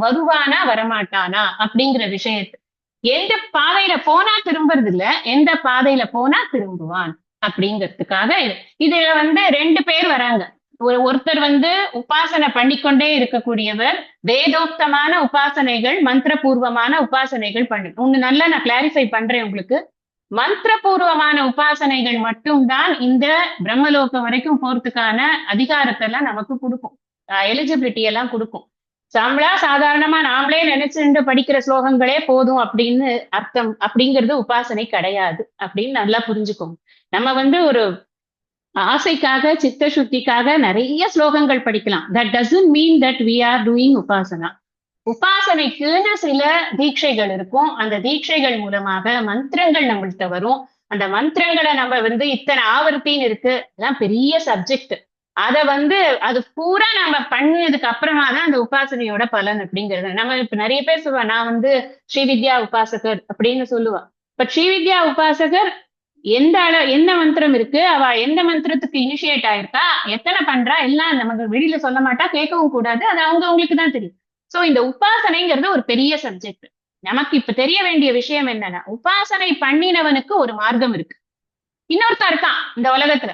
வருவானா வரமாட்டானா அப்படிங்கிற விஷயத்தை. எந்த பாதையில போனா திரும்புறது இல்ல, எந்த பாதையில போனா திரும்புவான் அப்படிங்கிறதுக்காக இதுல வந்து 2 பேர் வராங்க. ஒருத்தர் வந்து உபாசனை பண்ணிக்கொண்டே இருக்கக்கூடியவர், வேதோக்தமான உபாசனைகள் மந்திரபூர்வமான உபாசனைகள் பண்ணு. ஒண்ணு நல்லா நான் கிளாரிஃபை பண்றேன் உங்களுக்கு. மந்திரபூர்வமான உபாசனைகள் மட்டும்தான் இந்த பிரம்மலோகம் வரைக்கும் போறதுக்கான அதிகாரத்தை எல்லாம் நமக்கு கொடுக்கும், எலிஜிபிலிட்டி எல்லாம் கொடுக்கும். நம்மளா சாதாரணமா நாமளே நினைச்சுட்டு படிக்கிற ஸ்லோகங்களே போதும் அப்படின்னு அர்த்தம் அப்படிங்கிறது உபாசனை கிடையாது அப்படின்னு நல்லா புரிஞ்சுக்கோங்க. நம்ம வந்து ஒரு ஆசைக்காக சித்த சுத்திக்காக நிறைய ஸ்லோகங்கள் படிக்கலாம். That doesn't mean that we are doing உபாசனா. உபாசனைக்குன்னு சில தீட்சைகள் இருக்கும். அந்த தீட்சைகள் மூலமாக மந்திரங்கள் நம்மள்கிட்ட வரும். அந்த மந்திரங்களை நம்ம வந்து இத்தனை ஆவர்த்தின்னு இருக்கு, அதான் பெரிய சப்ஜெக்ட். அத வந்து அது பூரா நம்ம பண்ணதுக்கு அப்புறமா தான் அந்த உபாசனையோட பலன் அப்படிங்கிறது. நம்ம இப்ப நிறைய பேர் சொல்லுவா நான் வந்து ஸ்ரீவித்யா உபாசகர் அப்படின்னு சொல்லுவா. பட் ஸ்ரீவித்யா உபாசகர் என்ன மந்திரம் இருக்கு, அவ எந்த மந்திரத்துக்கு இனிஷியேட் ஆயிருக்கா, எத்தனை பண்றா எல்லாம் நமக்கு வெளியில சொல்ல மாட்டா, கேட்கவும் கூடாது, அது அவங்களுக்கு தான் தெரியும். சோ இந்த உபாசனைங்கிறது ஒரு பெரிய சப்ஜெக்ட். நமக்கு இப்ப தெரிய வேண்டிய விஷயம் என்னன்னா உபாசனை பண்ணினவனுக்கு ஒரு மார்க்கம் இருக்கு. இன்னொருத்தன் இருக்கான் இந்த உலகத்துல,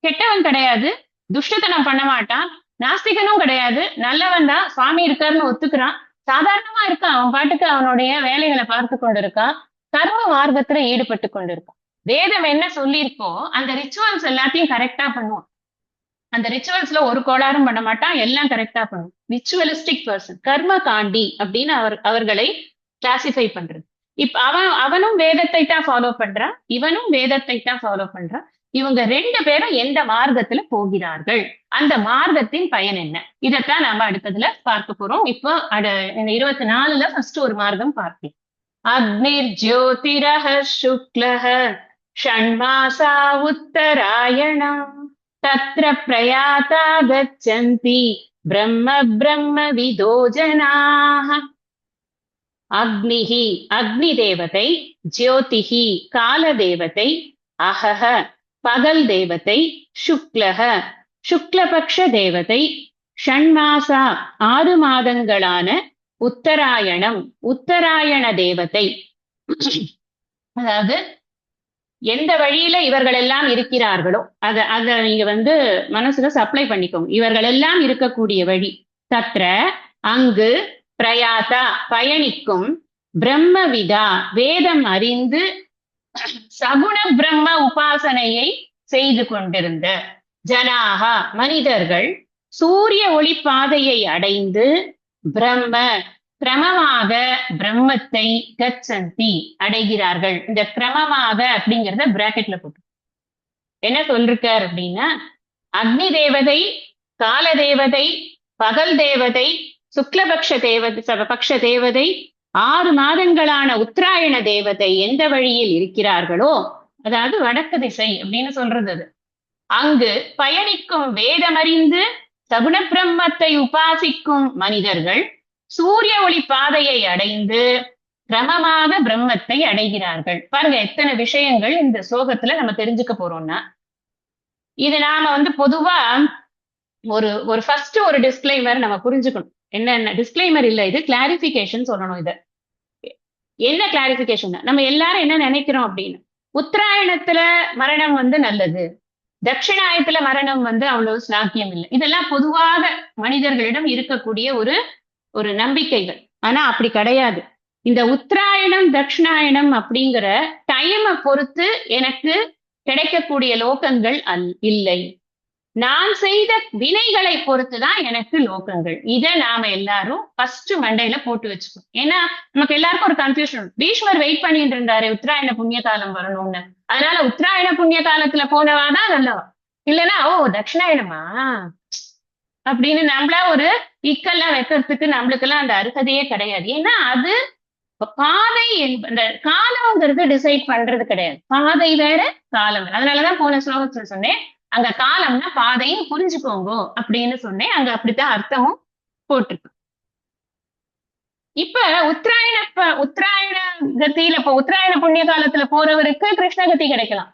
கெட்டவன் கிடையாது, துஷ்டத்தனம் பண்ண மாட்டான், நாஸ்திகனும் கிடையாது, நல்லவன் தான், சுவாமி இருக்காருன்னு ஒத்துக்கிறான், சாதாரணமா இருக்கான், அவன் பாட்டுக்கு அவனுடைய வேலைகளை பார்த்து கொண்டிருக்கான், கர்ம மார்க்கத்துல ஈடுபட்டு கொண்டிருக்கான். வேதம் என்ன சொல்லியிருக்கோ அந்த ரிச்சுவல்ஸ் எல்லாத்தையும் கரெக்டா பண்ணுவான். அந்த ரிச்சுவல்ஸ்ல ஒரு கோளாறும் பண்ண மாட்டான், எல்லாம் கரெக்டா பண்ணும். ரிச்சுவலிஸ்டிக் பர்சன், கர்ம காண்டி அப்படின்னு அவர்களை கிளாசிஃபை பண்றது. இப்ப அவனும் வேதத்தை தான் ஃபாலோ பண்றான், இவனும் வேதத்தை தான் ஃபாலோ பண்றான். இவங்க 2 பேரும் எந்த மார்க்கத்துல போகிறார்கள், அந்த மார்க்கத்தின் பயன் என்ன, இதைத்தான் நாம அடுத்ததுல பார்க்க போறோம். இப்போ இந்த 24ல ஃபர்ஸ்ட் ஒரு மார்க்கம் பார்ப்போம். அக்னிர் ஜோதிரஹ சுக்லஹ ஷண்மாசா உத்தராயணம் தத்ர பிரயாதா கச்சந்தி பிரம்ம பிரம்ம விதோ ஜனாஹ. அக்னிஹி அக்னி தேவதை, ஜோதிஹி கால தேவதை, அஹஹ பகல் தேவதை, சுக்லஹ சுக்லபக்ஷ தேவதை, ஷண்மாசா 6 மாதங்களான உத்தராயணம் உத்தராயண தேவதை. அதாவது எந்த வழியில இவர்கள் எல்லாம் இருக்கிறார்களோ அத நீங்க மனசுல சப்ளை பண்ணிக்கோங்க. இவர்கள் எல்லாம் இருக்கக்கூடிய வழி. தத்ர அங்கு, பிரயாதா பயணிக்கும், பிரம்மவிதா வேதம் அறிந்து, சகுண பிரம்ம உபாசனையை செய்து கொண்டிருந்த, ஜனாகா மனிதர்கள், சூரிய ஒளி பாதையை அடைந்து, பிரம்ம கிரமமாக பிரம்மத்தை கச்சந்தி அடைகிறார்கள். இந்த கிரமமாக அப்படிங்கிறத பிராக்கெட்ல போட்டு என்ன சொல்லிருக்கார் அப்படின்னா, அக்னி தேவதை, கால தேவதை, பகல் தேவதை, சுக்லபக்ஷ தேவதை, பக்ஷ தேவதை, 6 மாதங்களான உத்தராயண தேவதை எந்த வழியில் இருக்கிறார்களோ, அதாவது வடக்கு திசை அப்படின்னு சொல்றது அது, அங்கு பயணிக்கும் வேதமறிந்து சகுண பிரம்மத்தை உபாசிக்கும் மனிதர்கள் சூரிய ஒளி பாதையை அடைந்து கிரமமாக பிரம்மத்தை அடைகிறார்கள். பாருங்க எத்தனை விஷயங்கள் இந்த ஸ்லோகத்துல நம்ம தெரிஞ்சுக்க போறோம்னா, இது நாம பொதுவா ஒரு ஃபர்ஸ்ட் ஒரு டிஸ்கிளைமர் நம்ம புரிஞ்சுக்கணும். என்ன டிஸ்கிளைமர் இல்ல, இது கிளாரிபிகேஷன் சொல்லணும். இது என்ன கிளாரிபிகேஷன்? நம்ம எல்லாரும் என்ன நினைக்கிறோம் அப்படின்னு, உத்தராயணத்துல மரணம் நல்லது, தட்சிணாயத்துல மரணம் அவ்வளவு ஸ்லாக்கியம் இல்லை. இதெல்லாம் பொதுவாக மனிதர்களிடம் இருக்கக்கூடிய ஒரு நம்பிக்கைகள். ஆனா அப்படி கிடையாது. இந்த உத்தராயணம் தட்சிணாயணம் அப்படிங்கிற டைமை பொறுத்து எனக்கு கிடைக்கக்கூடிய லோகங்கள் இல்லை. நான் செய்த வினைகளை பொறுத்துதான் எனக்கு லோகங்கள். இதை நாம எல்லாரும் ஃபர்ஸ்ட் மண்டையில போட்டு வச்சுக்கணும். ஏன்னா நமக்கு எல்லாருக்கும் ஒரு கன்ஃபியூஷன். பீஷ்மர் வெயிட் பண்ணிட்டு இருந்தாரு உத்தராயண புண்ணிய காலம் வரணும்னு. அதனால உத்தராயண புண்ணிய காலத்துல போனவாதான் நல்லவா, இல்லைன்னா ஓ தட்சிணாயணமா அப்படின்னு நம்மளா ஒரு இக்கெல்லாம் வைக்கிறதுக்கு நம்மளுக்கெல்லாம் அந்த அருகதையே கிடையாது. ஏன்னா அது பாதை, அந்த காலம்ங்கிறது டிசைட் பண்றது கிடையாது. பாதை வேற காலம் வேற. அதனாலதான் போன ஸ்லோகத்துல சொன்னேன், அங்க காலம்னா பாதையும் புரிஞ்சுக்கோங்க அப்படின்னு சொன்னேன். அங்க அப்படித்தான் அர்த்தமும் போட்டிருக்கு. இப்ப உத்தராயண கத்தியில உத்தராயண புண்ணிய காலத்துல போறவருக்கு கிருஷ்ணகதி கிடைக்கலாம்.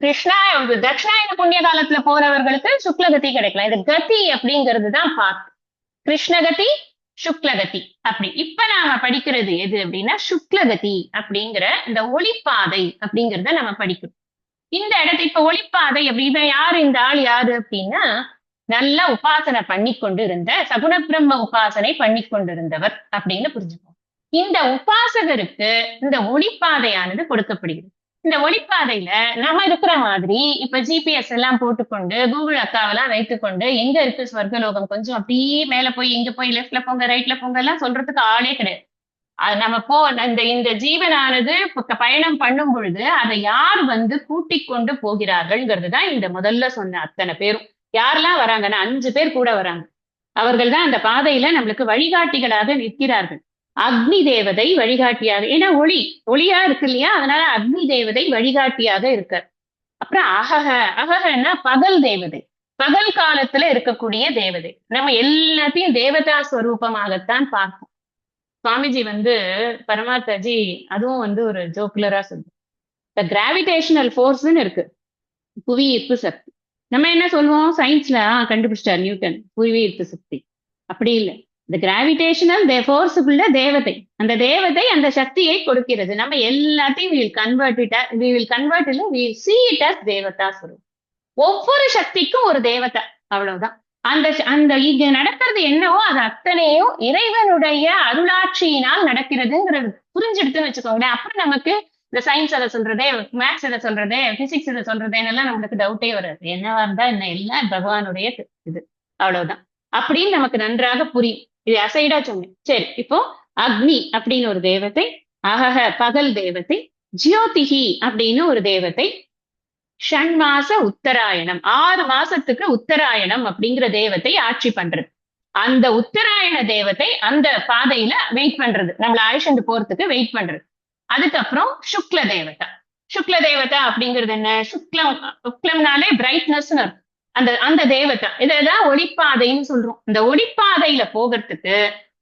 தட்சிணாயன புண்ணிய காலத்துல போறவர்களுக்கு சுக்லகதி கிடைக்கலாம். இது கதி அப்படிங்கிறது தான் பார்த்து, கிருஷ்ணகதி சுக்லகதி அப்படி. இப்ப நாம படிக்கிறது எது அப்படின்னா சுக்லகதி அப்படிங்கிற இந்த ஒளிப்பாதை அப்படிங்கிறத நம்ம படிக்கணும். இந்த இடத்துல இப்ப ஒளிப்பாதை அப்படின்னா யாரு, இந்த ஆள் யாரு அப்படின்னா, நல்ல உபாசனை பண்ணி கொண்டு இருந்த, சகுண பிரம்ம உபாசனை பண்ணி கொண்டிருந்தவர் அப்படின்னு புரிஞ்சுப்போம். இந்த உபாசகருக்கு இந்த ஒளிப்பாதையானது கொடுக்கப்படுகிறது. இந்த ஒளிப்பாதையில நம்ம இருக்கிற மாதிரி இப்ப ஜிபிஎஸ் எல்லாம் போட்டுக்கொண்டு, கூகுள் அக்காவெல்லாம் வைத்துக்கொண்டு, எங்க இருக்கு ஸ்வர்கலோகம், கொஞ்சம் அப்படியே மேல போய் இங்க போய் லெஃப்ட்ல போங்க ரைட்ல போங்க எல்லாம் சொல்றதுக்கு ஆளே கிடையாது. அது நம்ம இந்த ஜீவனானது பயணம் பண்ணும் பொழுது அதை யார் கூட்டிக் கொண்டு போகிறார்கள்ங்கிறது தான் இந்த முதல்ல சொன்ன அத்தனை பேரும். யாரெல்லாம் வராங்கன்னா 5 பேர் கூட வராங்க. அவர்கள் தான் அந்த பாதையில நம்மளுக்கு வழிகாட்டிகளாக நிற்கிறார்கள். அக்னி தேவதை வழிகாட்டியாக, ஏன்னா ஒளியா இருக்கு இல்லையா, அதனால அக்னி தேவதை வழிகாட்டியாக இருக்கார். அப்புறம் அகஹன்னா பகல் தேவதை, பகல் காலத்துல இருக்கக்கூடிய தேவதை. நம்ம எல்லாத்தையும் தேவதா ஸ்வரூபமாகத்தான் பார்ப்போம். சுவாமிஜி பரமார்த்தாஜி அதுவும் ஒரு ஜோக்குலரா சொல்லுவோம். இந்த கிராவிடேஷனல் ஃபோர்ஸ்ன்னு இருக்கு, புவி ஈர்ப்பு சக்தி. நம்ம என்ன சொல்லுவோம், சயின்ஸ்ல கண்டுபிடிச்சிட்டார் நியூட்டன் புவி ஈர்ப்பு சக்தி. அப்படி இல்லை, இந்த கிராவிடேஷனல் ஃபோர்ஸுக்குள்ள தேவதை, அந்த தேவதை அந்த சக்தியை கொடுக்கிறது. நம்ம எல்லாத்தையும் தேவதா சொல்லுவோம். ஒவ்வொரு சக்திக்கும் ஒரு தேவதை, அவ்வளவுதான். அந்த இங்க நடக்கிறது என்னவோ அது அத்தனையும் இறைவனுடைய அருளாட்சியினால் நடக்கிறதுங்கிறது புரிஞ்செடுத்துன்னு வச்சுக்கோங்களேன். அப்புறம் நமக்கு இந்த சயின்ஸ் அதை சொல்றதே, மேத்ஸ் இதை சொல்றதே, பிசிக்ஸ் இதை சொல்றதேன்னெல்லாம் நம்மளுக்கு டவுட்டே வராது. என்னவா இருந்தா என்ன, எல்லாம் பகவானுடைய இது, அவ்வளவுதான் அப்படின்னு நமக்கு நன்றாக புரியும். இது அசைடா சொன்னேன். சரி, இப்போ அக்னி அப்படின்னு ஒரு தேவதை, அகஹ பகல் தேவதை, ஜியோதிகி அப்படின்னு ஒரு தேவதை, ஷண்மாச உத்தராயணம் 6 மாசத்துக்கு உத்தராயணம் அப்படிங்கிற தேவத்தை ஆட்சி பண்றது. அந்த உத்தராயண தேவத்தை அந்த பாதையில வெயிட் பண்றது, நம்மள ஆயுஷண்டு போறதுக்கு வெயிட் பண்றது. அதுக்கப்புறம் சுக்ல தேவதா. சுக்ல தேவதா அப்படிங்கிறது என்ன, சுக்லம்னாலே பிரைட்னஸ் அந்த தேவதா. இதான் ஒளிப்பாதைன்னு சொல்றோம். இந்த ஒளிப்பாதையில போகிறதுக்கு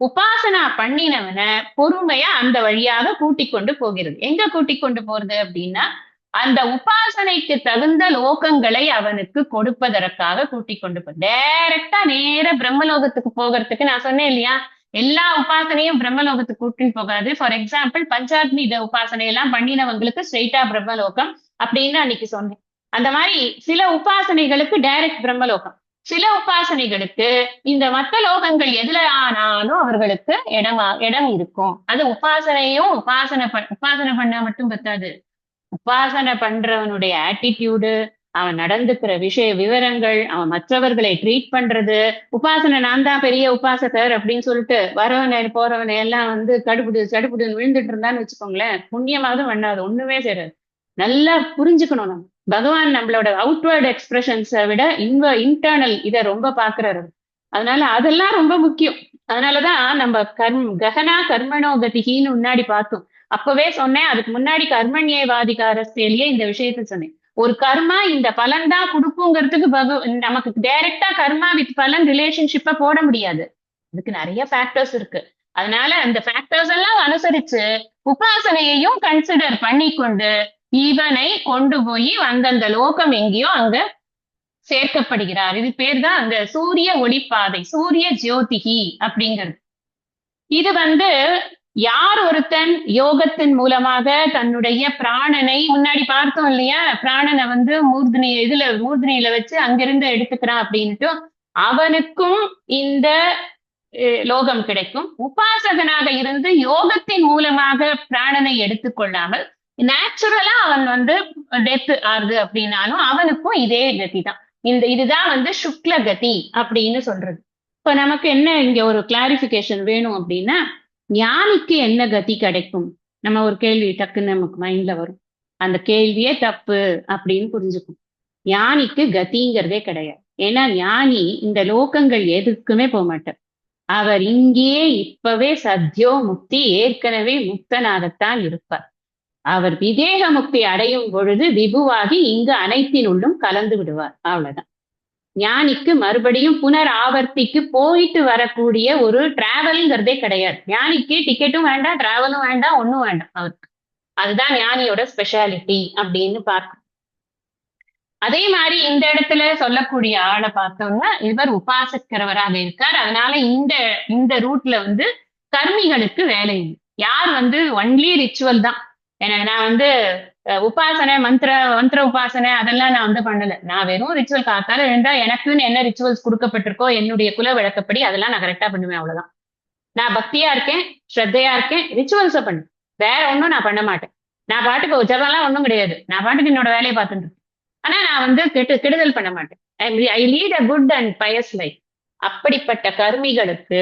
உபாசனா பண்ணினவனை பொறுமையா அந்த வழியாக கூட்டிக் கொண்டு போகிறது. எங்க கூட்டிக் கொண்டு போறது அப்படின்னா, அந்த உபாசனைக்கு தகுந்த லோகங்களை அவனுக்கு கொடுப்பதற்காக கூட்டிக் கொண்டு போ. டைரக்டா நேர பிரம்மலோகத்துக்கு போகிறதுக்கு நான் சொன்னேன் இல்லையா, எல்லா உபாசனையும் பிரம்மலோகத்துக்கு கூட்டின்னு போகாது. ஃபார் எக்ஸாம்பிள் பஞ்சாக்னி உபாசனை எல்லாம் பண்ணினவங்களுக்கு ஸ்ட்ரெயிட்டா பிரம்மலோகம், அப்படின்னு அன்னைக்கு சொன்னேன். அந்த மாதிரி சில உபாசனைகளுக்கு டைரக்ட் பிரம்மலோகம், சில உபாசனைகளுக்கு இந்த மத்த லோகங்கள் எதுல ஆனாலும் அவர்களுக்கு இடம் இருக்கும். அது உபாசனையும் உபாசனை பண்ணா மட்டும் பத்தாது. உபாசனை பண்றவனுடைய ஆட்டிடியூடு, அவன் நடந்துக்கிற விஷய விவரங்கள், அவன் மற்றவர்களை ட்ரீட் பண்றது, உபாசனை நான் தான் பெரிய உபாசகர் அப்படின்னு சொல்லிட்டு வரவனை போறவனை எல்லாம் வந்து கடுப்புடுன்னு விழுந்துட்டு இருந்தான்னு வச்சுக்கோங்களேன், புண்ணியமாவது பண்ணாது, ஒண்ணுமே செய்யாது. நல்லா புரிஞ்சுக்கணும். நம்ம பகவான் நம்மளோட அவுட்வர்ட் எக்ஸ்பிரஷன்ஸை விட இன்டர்னல் இதை ரொம்ப பாக்குறாரு. அதனால அதெல்லாம் ரொம்ப முக்கியம். அதனாலதான் நம்ம ககனா கர்மணோ கதிகின்னு முன்னாடி பார்த்தோம். அப்பவே சொன்னேன், அதுக்கு முன்னாடி கர்மண்யேவாதிகாரஸ்திலேயே இந்த விஷயத்த சொன்னேன். ஒரு கர்மா இந்த பலன் தான் கொடுக்குங்கிறதுக்கு நமக்கு டைரக்டா கர்மா வித் பலன் ரிலேஷன்ஷிப்பை போட முடியாது. அதுக்கு நிறைய ஃபேக்டர்ஸ் இருக்கு. அதனால அந்த ஃபேக்டர்ஸ் எல்லாம் அனுசரிச்சு உபாசனையையும் கன்சிடர் பண்ணி கொண்டு இவனை கொண்டு போய் அந்தந்த லோகம் எங்கேயோ அங்க சேர்க்கப்படுகிறார். இது பேர் தான் அந்த சூரிய ஒளிப்பாதை, சூரிய ஜோதிகி அப்படிங்கிறது. இது வந்து யார் ஒருத்தன் யோகத்தின் மூலமாக தன்னுடைய பிராணனை, முன்னாடி பார்த்தோம் இல்லையா, பிராணனை வந்து மூர்தனியில வச்சு அங்கிருந்து எடுத்துக்கிறான் அப்படின்ட்டு, அவனுக்கும் இந்த லோகம் கிடைக்கும். உபாசகனாக இருந்து யோகத்தின் மூலமாக பிராணனை எடுத்துக்கொள்ளாமல் நேச்சுரலா அவன் வந்து டெத் ஆறுது அப்படின்னாலும் அவனுக்கும் இதே கதி தான். இதுதான் வந்து சுக்ல கதி அப்படின்னு சொல்றது. இப்ப நமக்கு என்ன இங்க ஒரு கிளாரிபிகேஷன் வேணும் அப்படின்னா, ஞானிக்கு என்ன கதி கிடைக்கும்? நம்ம ஒரு கேள்வி டக்குன்னு நமக்கு மைண்ட்ல வரும். அந்த கேள்வியே தப்பு அப்படின்னு புரிஞ்சுக்கும். ஞானிக்கு கதிங்கிறதே கிடையாது. ஏன்னா ஞானி இந்த லோகங்கள் எதுக்குமே போக மாட்டார். அவர் இங்கேயே இப்பவே சத்யோ முக்தி, ஏற்கனவே முக்தனாகத்தான் இருப்பார். அவர் விதேக முக்தி அடையும் பொழுது விபுவாகி இங்கு அனைத்தினுள்ளும் கலந்து விடுவார். அவ்வளவுதான். ஞானிக்கு மறுபடியும் புனர் ஆவர்த்திக்கு போயிட்டு வரக்கூடிய ஒரு டிராவல்ங்கிறதே கிடையாது. ஞானிக்கு டிக்கெட்டும் வேண்டாம், டிராவலும் வேண்டாம், ஒன்னும் வேண்டாம் அவருக்கு. அதுதான் ஞானியோட ஸ்பெஷாலிட்டி அப்படின்னு பார்க்கணும். அதே மாதிரி இந்த இடத்துல சொல்லக்கூடிய ஆளை பார்த்தோம்னா, இவர் உபாசிக்கிறவராக இருக்கார். அதனால இந்த ரூட்ல வந்து கர்மிகளுக்கு வேலை இல்லை. யார் வந்து ஒன்லி ரிச்சுவல் தான். நான் வந்து உபாசனை மந்திர உபாசனை அதெல்லாம் நான் வந்து பண்ணல. நான் வெறும் ரிச்சுவல் காத்தால எழுந்தா எனக்குன்னு என்ன ரிச்சுவல்ஸ் கொடுக்கப்பட்டிருக்கோ என்னுடைய குல விளக்கப்படி அதெல்லாம் நான் கரெக்டா பண்ணுவேன். அவ்வளவுதான். நான் பக்தியா இருக்கேன், ஸ்ரத்தையா இருக்கேன், ரிச்சுவல்ஸை பண்ணு, வேற ஒன்றும் நான் பண்ண மாட்டேன். நான் பாட்டுக்கு ஜபம்லாம் ஒன்றும் கிடையாது. நான் பாட்டுக்கு என்னோட வேலையை பார்த்துட்டு இருக்கேன். ஆனா நான் வந்து கெடுதல் பண்ண மாட்டேன். I lead a good and pious life. அப்படிப்பட்ட கர்மிகளுக்கு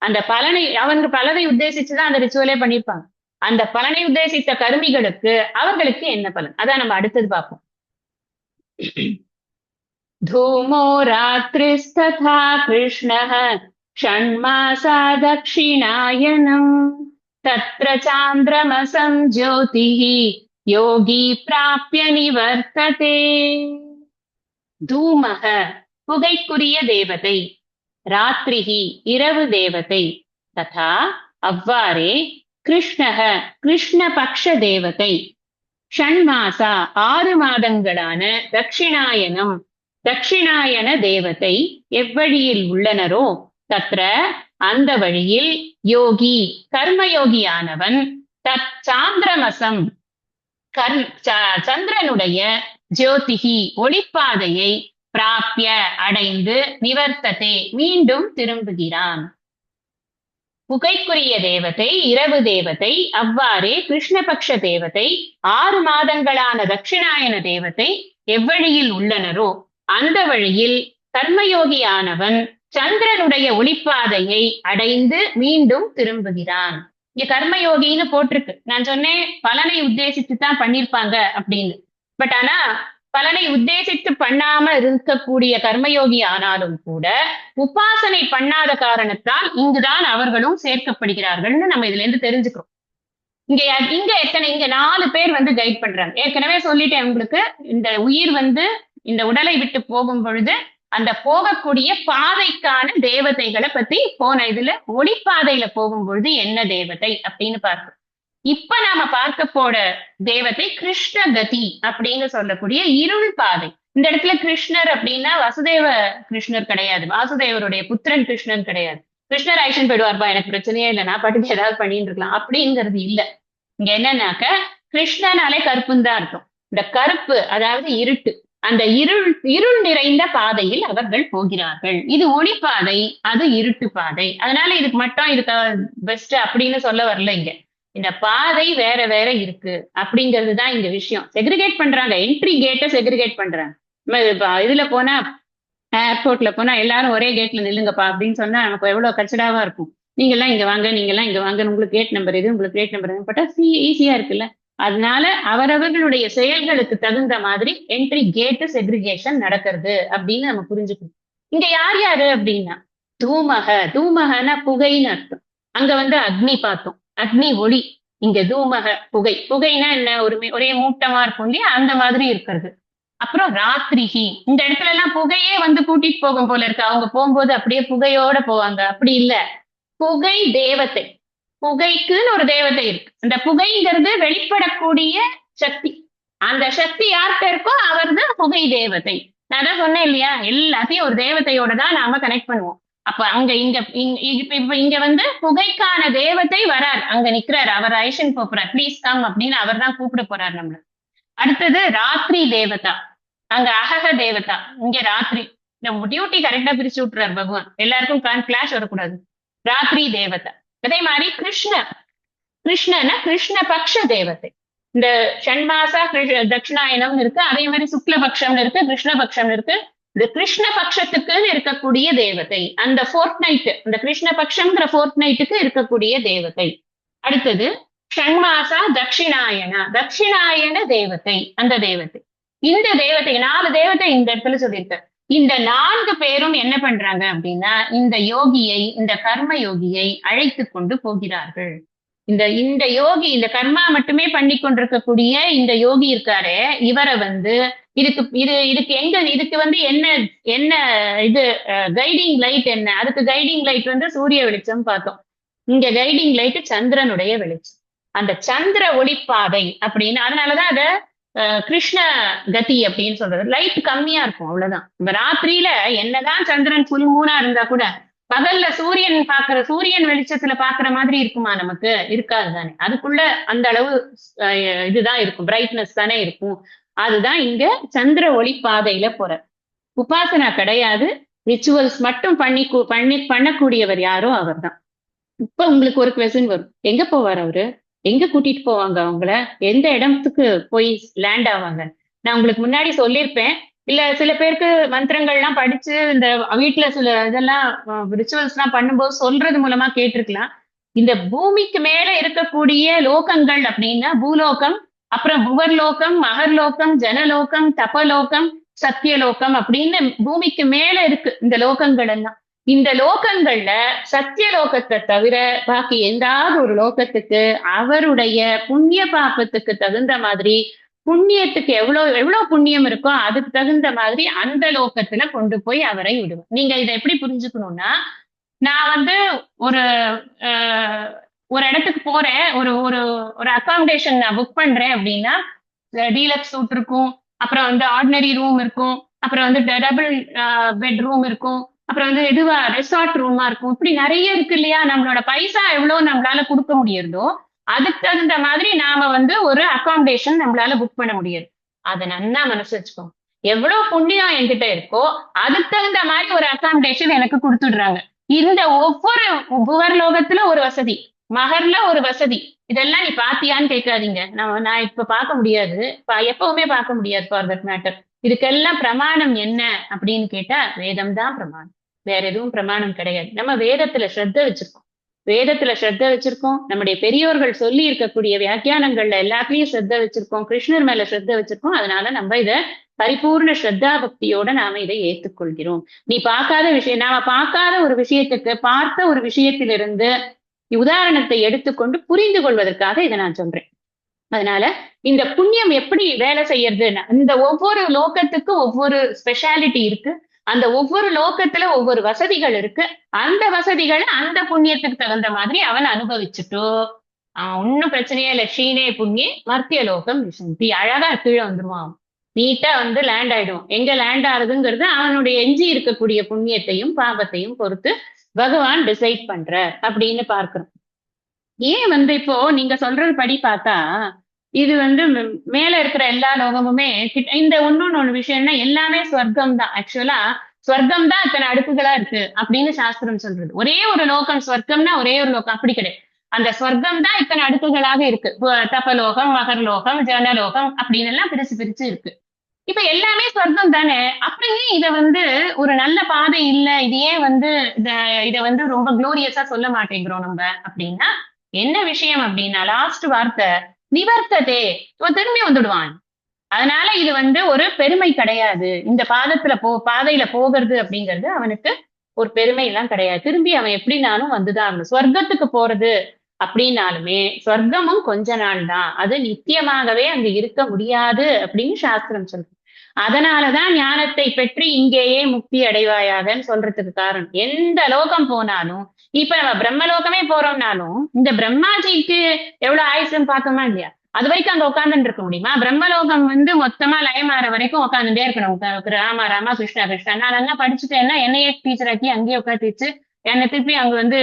அந்த பலனை, அவங்க பலனை உத்தேசிச்சுதான் அந்த ரிச்சுவலே பண்ணியிருப்பாங்க. அந்த பலனை உத்தேசித்த கர்மிகளுக்கு அவர்களுக்கு என்ன பலன், அதான் நம்ம அடுத்தது பார்ப்போம். தூமோ ராத்ரிஸ்ததா கிருஷ்ணः ஷண்மாசா தக்ஷிணாயனம் தத்ர சாந்திரமசம் ஜோதிஹி யோகி பிராப்ய நிவர்த்ததே. தூமக புகைக்குரிய தேவதை, ராத்திரிகி இரவு தேவதை, ததா அவ்வாறே கிருஷ்ணக கிருஷ்ணபக்ஷ தேவதை, ஷண்மாசா 6 மாதங்களான தட்சிணாயனம் தட்சிணாயன தேவதை எவ்வழியில் உள்ளனரோ தத்ர அந்த வழியில் யோகி கர்மயோகியானவன் தத் சாந்திரமசம் சந்திரனுடைய ஜோதிகி ஒளிப்பாதையை பிராப்ய அடைந்து நிவர்த்ததே மீண்டும் திரும்புகிறான். புகைக்குரிய தேவதை இரவு தேவதை, அவ்வாறே கிருஷ்ணபக்ஷ தேவதை 6 மாதங்களான தட்சிணாயன தேவதை எவ்வழியில் உள்ளனரோ அந்த வழியில் கர்மயோகியானவன் சந்திரனுடைய ஒளிப்பாதையை அடைந்து மீண்டும் திரும்புகிறான். இங்க கர்மயோகின்னு போட்டிருக்கு. நான் சொன்னேன் பலனை உத்தேசித்து தான் பண்ணிருப்பாங்க அப்படின்னு. பட் ஆனா பலனை உத்தேசித்து பண்ணாம இருக்கக்கூடிய கர்மயோகி ஆனாலும் கூட உபாசனை பண்ணாத காரணத்தால் இங்குதான் அவர்களும் சேர்க்கப்படுகிறார்கள்னு நம்ம இதுல இருந்து தெரிஞ்சுக்கிறோம். இங்க 4 பேர் வந்து கைட் பண்றாங்க. ஏற்கனவே சொல்லிட்டேன் உங்களுக்கு, இந்த உயிர் வந்து இந்த உடலை விட்டு போகும் பொழுது அந்த போகக்கூடிய பாதைக்கான தேவதைகளை பத்தி போன இதுல ஒளிப்பாதையில போகும் பொழுது என்ன தேவதை அப்படின்னு பார்க்கணும். இப்ப நாம பார்க்க போற தேவதை கிருஷ்ணகதி அப்படின்னு சொல்லக்கூடிய இருள் பாதை. இந்த இடத்துல கிருஷ்ணர் அப்படின்னா வசுதேவ கிருஷ்ணர் கிடையாது, வாசுதேவருடைய புத்திரன் கிருஷ்ணன் கிடையாது. கிருஷ்ணர் ஆக்ஷன் போயிடுவார்பா, எனக்கு பிரச்சனையே இல்லை, நான் பாட்டுக்கு ஏதாவது பண்ணிட்டு இருக்கலாம் அப்படிங்கிறது இல்ல. இங்க என்னன்னாக்க கிருஷ்ணனாலே கருப்புன்னு தான் அர்த்தம். இந்த கருப்பு அதாவது இருட்டு, அந்த இருள் இருள் நிறைந்த பாதையில் அவர்கள் போகிறார்கள். இது ஒளி பாதை, அது இருட்டு பாதை. அதனால இதுக்கு மட்டும் இதுக்கு பெஸ்ட் அப்படின்னு சொல்ல வரல இங்க. இந்த பாதை வேற வேற இருக்கு அப்படிங்கிறது தான் இங்க விஷயம். செக்ரிகேட் பண்றாங்க, என்ட்ரி கேட்டை செக்ரிகேட் பண்றாங்க. இதுல போனா ஏர்போர்ட்ல போனா எல்லாரும் ஒரே கேட்ல நில்லுங்கப்பா அப்படின்னு சொன்னா நமக்கு எவ்வளவு கச்சடாவா இருக்கும். நீங்க எல்லாம் இங்க வாங்க, நீங்க எல்லாம் இங்க வாங்க, உங்களுக்கு கேட் நம்பர் இது, உங்களுக்கு கேட் நம்பர் பட்டா ஈஸியா இருக்குல்ல. அதனால அவரவர்களுடைய செயல்களுக்கு தகுந்த மாதிரி என்ட்ரி கேட்டு செக்ரிகேஷன் நடக்கிறது அப்படின்னு நம்ம புரிஞ்சுக்கணும். இங்க யார் யாரு அப்படின்னா தூமக, தூமகனா புகைன்னு அர்த்தம். அங்க வந்து அக்னி பார்த்தோம், அக்னி ஒளி. இங்க தூமக புகை, புகைனா என்ன, ஒரே மூட்டமா இருக்கும் இல்லையா, அந்த மாதிரி இருக்கிறது. அப்புறம் ராத்திரிகி, இந்த இடத்துல எல்லாம் புகையே வந்து கூட்டிட்டு போகும் போல இருக்கு. அவங்க போகும்போது அப்படியே புகையோட போவாங்க, அப்படி இல்ல. புகை தேவதை, புகைக்குன்னு ஒரு தேவதை இருக்கு. அந்த புகைங்கிறது வெளிப்படக்கூடிய சக்தி. அந்த சக்தி யார்கிட்ட இருக்கோ அவர் தான் புகை தேவதை. நான் தான் சொன்னேன் இல்லையா, எல்லாத்தையும் ஒரு தேவதையோட தான் நாம கனெக்ட் பண்ணுவோம். அப்ப அங்க இங்க இப்ப இங்க வந்து புகைக்கான தேவதை வரார், அங்க நிக்கிறார், அவர் ஐஷன் போறார், ப்ளீஸ் கம் அப்படின்னு அவர் தான் கூப்பிட போறார் நம்மள. அடுத்தது ராத்திரி தேவதா, அங்க அகக தேவதா, இங்க ராத்திரி. நம்ம டியூட்டி கரெக்டா பிரிச்சு விட்டுறாரு பகவான், எல்லாருக்கும் கிளாஷ் வரக்கூடாது. ராத்திரி தேவதா. அதே மாதிரி கிருஷ்ணனா கிருஷ்ண பக்ஷ தேவதை. இந்த ஷண்மாசா தட்சிணாயனம் இருக்கு, அதே மாதிரி சுக்லபக்ஷம்னு இருக்கு, கிருஷ்ணபக்ஷம் இருக்கு. இந்த கிருஷ்ண பட்சத்துக்குன்னு இருக்கக்கூடிய தேவதை, அந்த ஃபோர்த் நைட், அந்த கிருஷ்ண பட்சம்ங்கிற ஃபோர்த் நைட்டுக்கு இருக்கக்கூடிய தேவதை. அடுத்தது ஷண்மாசா தட்சிணாயனா, தட்சிணாயன தேவதை, அந்த தேவதை. இந்த தேவதை 4 தேவதை இந்த இடத்துல சொல்லியிருக்க. இந்த 4 பேரும் என்ன பண்றாங்க அப்படின்னா இந்த யோகியை, இந்த கர்ம யோகியை அழைத்து கொண்டு போகிறார்கள். இந்த இந்த யோகி, இந்த கர்மா மட்டுமே பண்ணி கொண்டிருக்கக்கூடிய இந்த யோகி இருக்காரு, இவரை வந்து இதுக்கு எங்க, இதுக்கு வந்து என்ன என்ன இது கைடிங் லைட் என்ன, அதுக்கு கைடிங் லைட் வந்து சூரிய வெளிச்சம் பார்த்தோம். இங்க கைடிங் லைட் சந்திரனுடைய வெளிச்சம், அந்த சந்திர ஒளிப்பாதை அப்படின்னு. அதனாலதான் அத கிருஷ்ண கதி அப்படின்னு சொல்றது. லைட் கம்மியா இருக்கும், அவ்வளவுதான். இப்ப ராத்திரியில என்னதான் சந்திரன் புல் மூணா இருந்தா கூட பகல்ல சூரியன் வெளிச்சத்துல பாக்குற மாதிரி இருக்குமா நமக்கு? இருக்காது தானே. அதுக்குள்ள அந்த அளவு இதுதான் இருக்கும், பிரைட்னஸ் தானே இருக்கும். அதுதான் இங்க சந்திர ஒளி பாதையில போற. உபாசனா கிடையாது, ரிச்சுவல்ஸ் மட்டும் பண்ணக்கூடியவர் யாரோ அவர் தான். இப்ப உங்களுக்கு ஒரு கொஸ்டின் வரும், எங்க போவார் அவரு, எங்க கூட்டிட்டு போவாங்க அவங்கள, எந்த இடத்துக்கு போய் லேண்ட் ஆவாங்க? நான் உங்களுக்கு முன்னாடி சொல்லியிருப்பேன். இல்ல சில பேருக்கு மந்திரங்கள் எல்லாம் படிச்சு இந்த வீட்டுல சில இதெல்லாம் ரிச்சுவல்ஸ் எல்லாம் பண்ணும்போது சொல்றது மூலமா கேட்டிருக்கலாம். இந்த பூமிக்கு மேல இருக்கக்கூடிய லோகங்கள் அப்படின்னா பூலோகம், அப்புறம் புவர்லோகம், மகர்லோகம், ஜனலோகம், தபலோகம், சத்தியலோகம் அப்படின்னு பூமிக்கு மேல இருக்கு இந்த லோகங்கள் எல்லாம். இந்த லோகங்கள்ல சத்தியலோகத்தை தவிர பாக்கி எந்தாவது ஒரு லோகத்துக்கு அவருடைய புண்ணிய பாப்பத்துக்கு தகுந்த மாதிரி, புண்ணியத்துக்கு எவ்வளவு புண்ணியம் இருக்கோ அதுக்கு தகுந்த மாதிரி அந்த லோகத்துல கொண்டு போய் அவரை விடுவோம். நீங்க இதை எப்படி புரிஞ்சுக்கணும்னா, நான் வந்து ஒரு ஒரு இடத்துக்கு போறேன், ஒரு ஒரு ஒரு அகாமடேஷன் நான் புக் பண்றேன் அப்படின்னா டீலக்ஸ் சூட் இருக்கும், அப்புறம் வந்து ஆர்டினரி ரூம் இருக்கும், அப்புறம் வந்து டபுள் பெட் ரூம் இருக்கும், அப்புறம் வந்து எதுவா ரெசார்ட் ரூமா இருக்கும். இப்படி நிறைய இருக்கு இல்லையா. நம்மளோட பைசா எவ்வளவு நம்மளால கொடுக்க முடியுதோ அதுக்கு தகுந்த மாதிரி நாம வந்து ஒரு அகாமடேஷன் நம்மளால புக் பண்ண முடியாது. அதை நல்லா மனசு வச்சுக்கோங்க. எவ்வளவு புண்ணியம் என்கிட்ட இருக்கோ அதுக்கு தகுந்த மாதிரி ஒரு அகாமடேஷன் எனக்கு கொடுத்துடுறாங்க. இந்த ஒவ்வொரு புவர்லோகத்துல ஒரு வசதி, மகர்ல ஒரு வசதி. இதெல்லாம் நீ பாத்தியான்னு கேட்காதீங்க. நான் இப்ப பார்க்க முடியாது, எப்பவுமே பார்க்க முடியாது ஃபார் தட் மேட்டர். இதுக்கெல்லாம் பிரமாணம் என்ன அப்படின்னு கேட்டா வேதம் தான் பிரமாணம், வேற எதுவும் பிரமாணம் கிடையாது. நம்ம வேதத்துல ஸ்ரத்த வச்சிருக்கோம், வேதத்துல ஸ்ரத்த வச்சிருக்கோம், நம்முடைய பெரியோர்கள் சொல்லி இருக்கக்கூடிய வியாக்கியானங்கள்ல எல்லாத்தையும் ஸ்ரத்த வச்சிருக்கோம், கிருஷ்ணர் மேல ஸ்ரத்த வச்சிருக்கோம். அதனால நம்ம இத பரிபூர்ண ஸ்ரத்தா பக்தியோட நாம இதை ஏற்றுக்கொள்கிறோம். நீ பார்க்காத விஷயம், நாம பார்க்காத ஒரு விஷயத்துக்கு பார்த்த ஒரு விஷயத்திலிருந்து உதாரணத்தை எடுத்துக்கொண்டு புரிந்து கொள்வதற்காக இதை நான் சொல்றேன். அதனால இந்த புண்ணியம் எப்படி வேலை செய்யறதுன்னா, இந்த ஒவ்வொரு லோகத்துக்கு ஒவ்வொரு ஸ்பெஷாலிட்டி இருக்கு, அந்த ஒவ்வொரு லோகத்துல ஒவ்வொரு வசதிகள் இருக்கு. அந்த வசதிகளை அந்த புண்ணியத்துக்கு தகுந்த மாதிரி அவன் அனுபவிச்சுட்டோ ஒன்னும் பிரச்சனையே இல்லை. ஷீனே புண்ணிய மர்த்திய லோகம் விசந்தி, அழகா கீழே வந்துருவான், நீட்டா வந்து லேண்ட் ஆயிடும். எங்க லேண்ட் ஆகுதுங்கிறது அவனுடைய எஞ்சி இருக்கக்கூடிய புண்ணியத்தையும் பாபத்தையும் பொறுத்து பகவான் டிசைட் பண்ற அப்படின்னு பார்க்கிறோம். ஏன் வந்து இப்போ நீங்க சொல்றது படி பார்த்தா இது வந்து மேல இருக்கிற எல்லா லோகமுமே இந்த இன்னொன்னு விஷயம்னா எல்லாமே ஸ்வர்க்கம் தான். ஆக்சுவலா ஸ்வர்க்கம் தான் இத்தனை அடுக்குகளா இருக்கு அப்படின்னு சாஸ்திரம் சொல்றது. ஒரே ஒரு லோகம் ஸ்வர்க்கம்னா ஒரே ஒரு லோகம் அப்படி கிடையாது. அந்த ஸ்வர்க்கம் தான் இத்தனை அடுக்குகளாக இருக்கு. தபலோகம், மகர்லோகம், ஜனலோகம் அப்படின்னு எல்லாம் பிரிச்சு பிரிச்சு இருக்கு. இப்ப எல்லாமே சொர்க்கம் தானே. அப்படியே இத வந்து ஒரு நல்ல பாதை இல்ல. இது ஏன் வந்து இத இத வந்து ரொம்ப குளோரியஸா சொல்ல மாட்டேங்கிறோம் நம்ம அப்படின்னா, என்ன விஷயம் அப்படின்னா லாஸ்ட் வார்த்தை நிவர்த்ததே. இவன் திரும்பி வந்துடுவான். அதனால இது வந்து ஒரு பெருமை கிடையாது. இந்த பாதையில போகிறது அப்படிங்கிறது அவனுக்கு ஒரு பெருமை எல்லாம் கிடையாது. திரும்பி அவன் எப்படினாலும் வந்துதான் ஆகணும். சொர்க்கத்துக்கு போறது அப்படின்னாலுமே சொர்க்கமும் கொஞ்ச நாள் தான். அது நித்தியமாகவே அங்க இருக்க முடியாது அப்படின்னு சாஸ்திரம் சொல்றது. அதனாலதான் ஞானத்தை பெற்று இங்கேயே முக்தி அடைவாயாகன்னு சொல்றதுக்கு காரணம். எந்த லோகம் போனாலும் இப்ப நம்ம பிரம்மலோகமே போறோம்னாலும் இந்த பிரம்மாஜிக்கு எவ்வளவு ஆயுசுன்னு பார்த்தோமா இல்லையா? அது வரைக்கும் அங்க உட்கார்ந்துட்டு இருக்க முடியுமா? பிரம்மலோகம் வந்து மொத்தமா லயமாற வரைக்கும் உட்காந்துட்டே இருக்கணும். ராமா ராமா கிருஷ்ணா கிருஷ்ணா. நான் நல்லா படிச்சுட்டேன்னா என்னையே டீச்சர் ஆக்கி அங்கேயே உட்காந்து வச்சு என்னை திருப்பி அங்க வந்து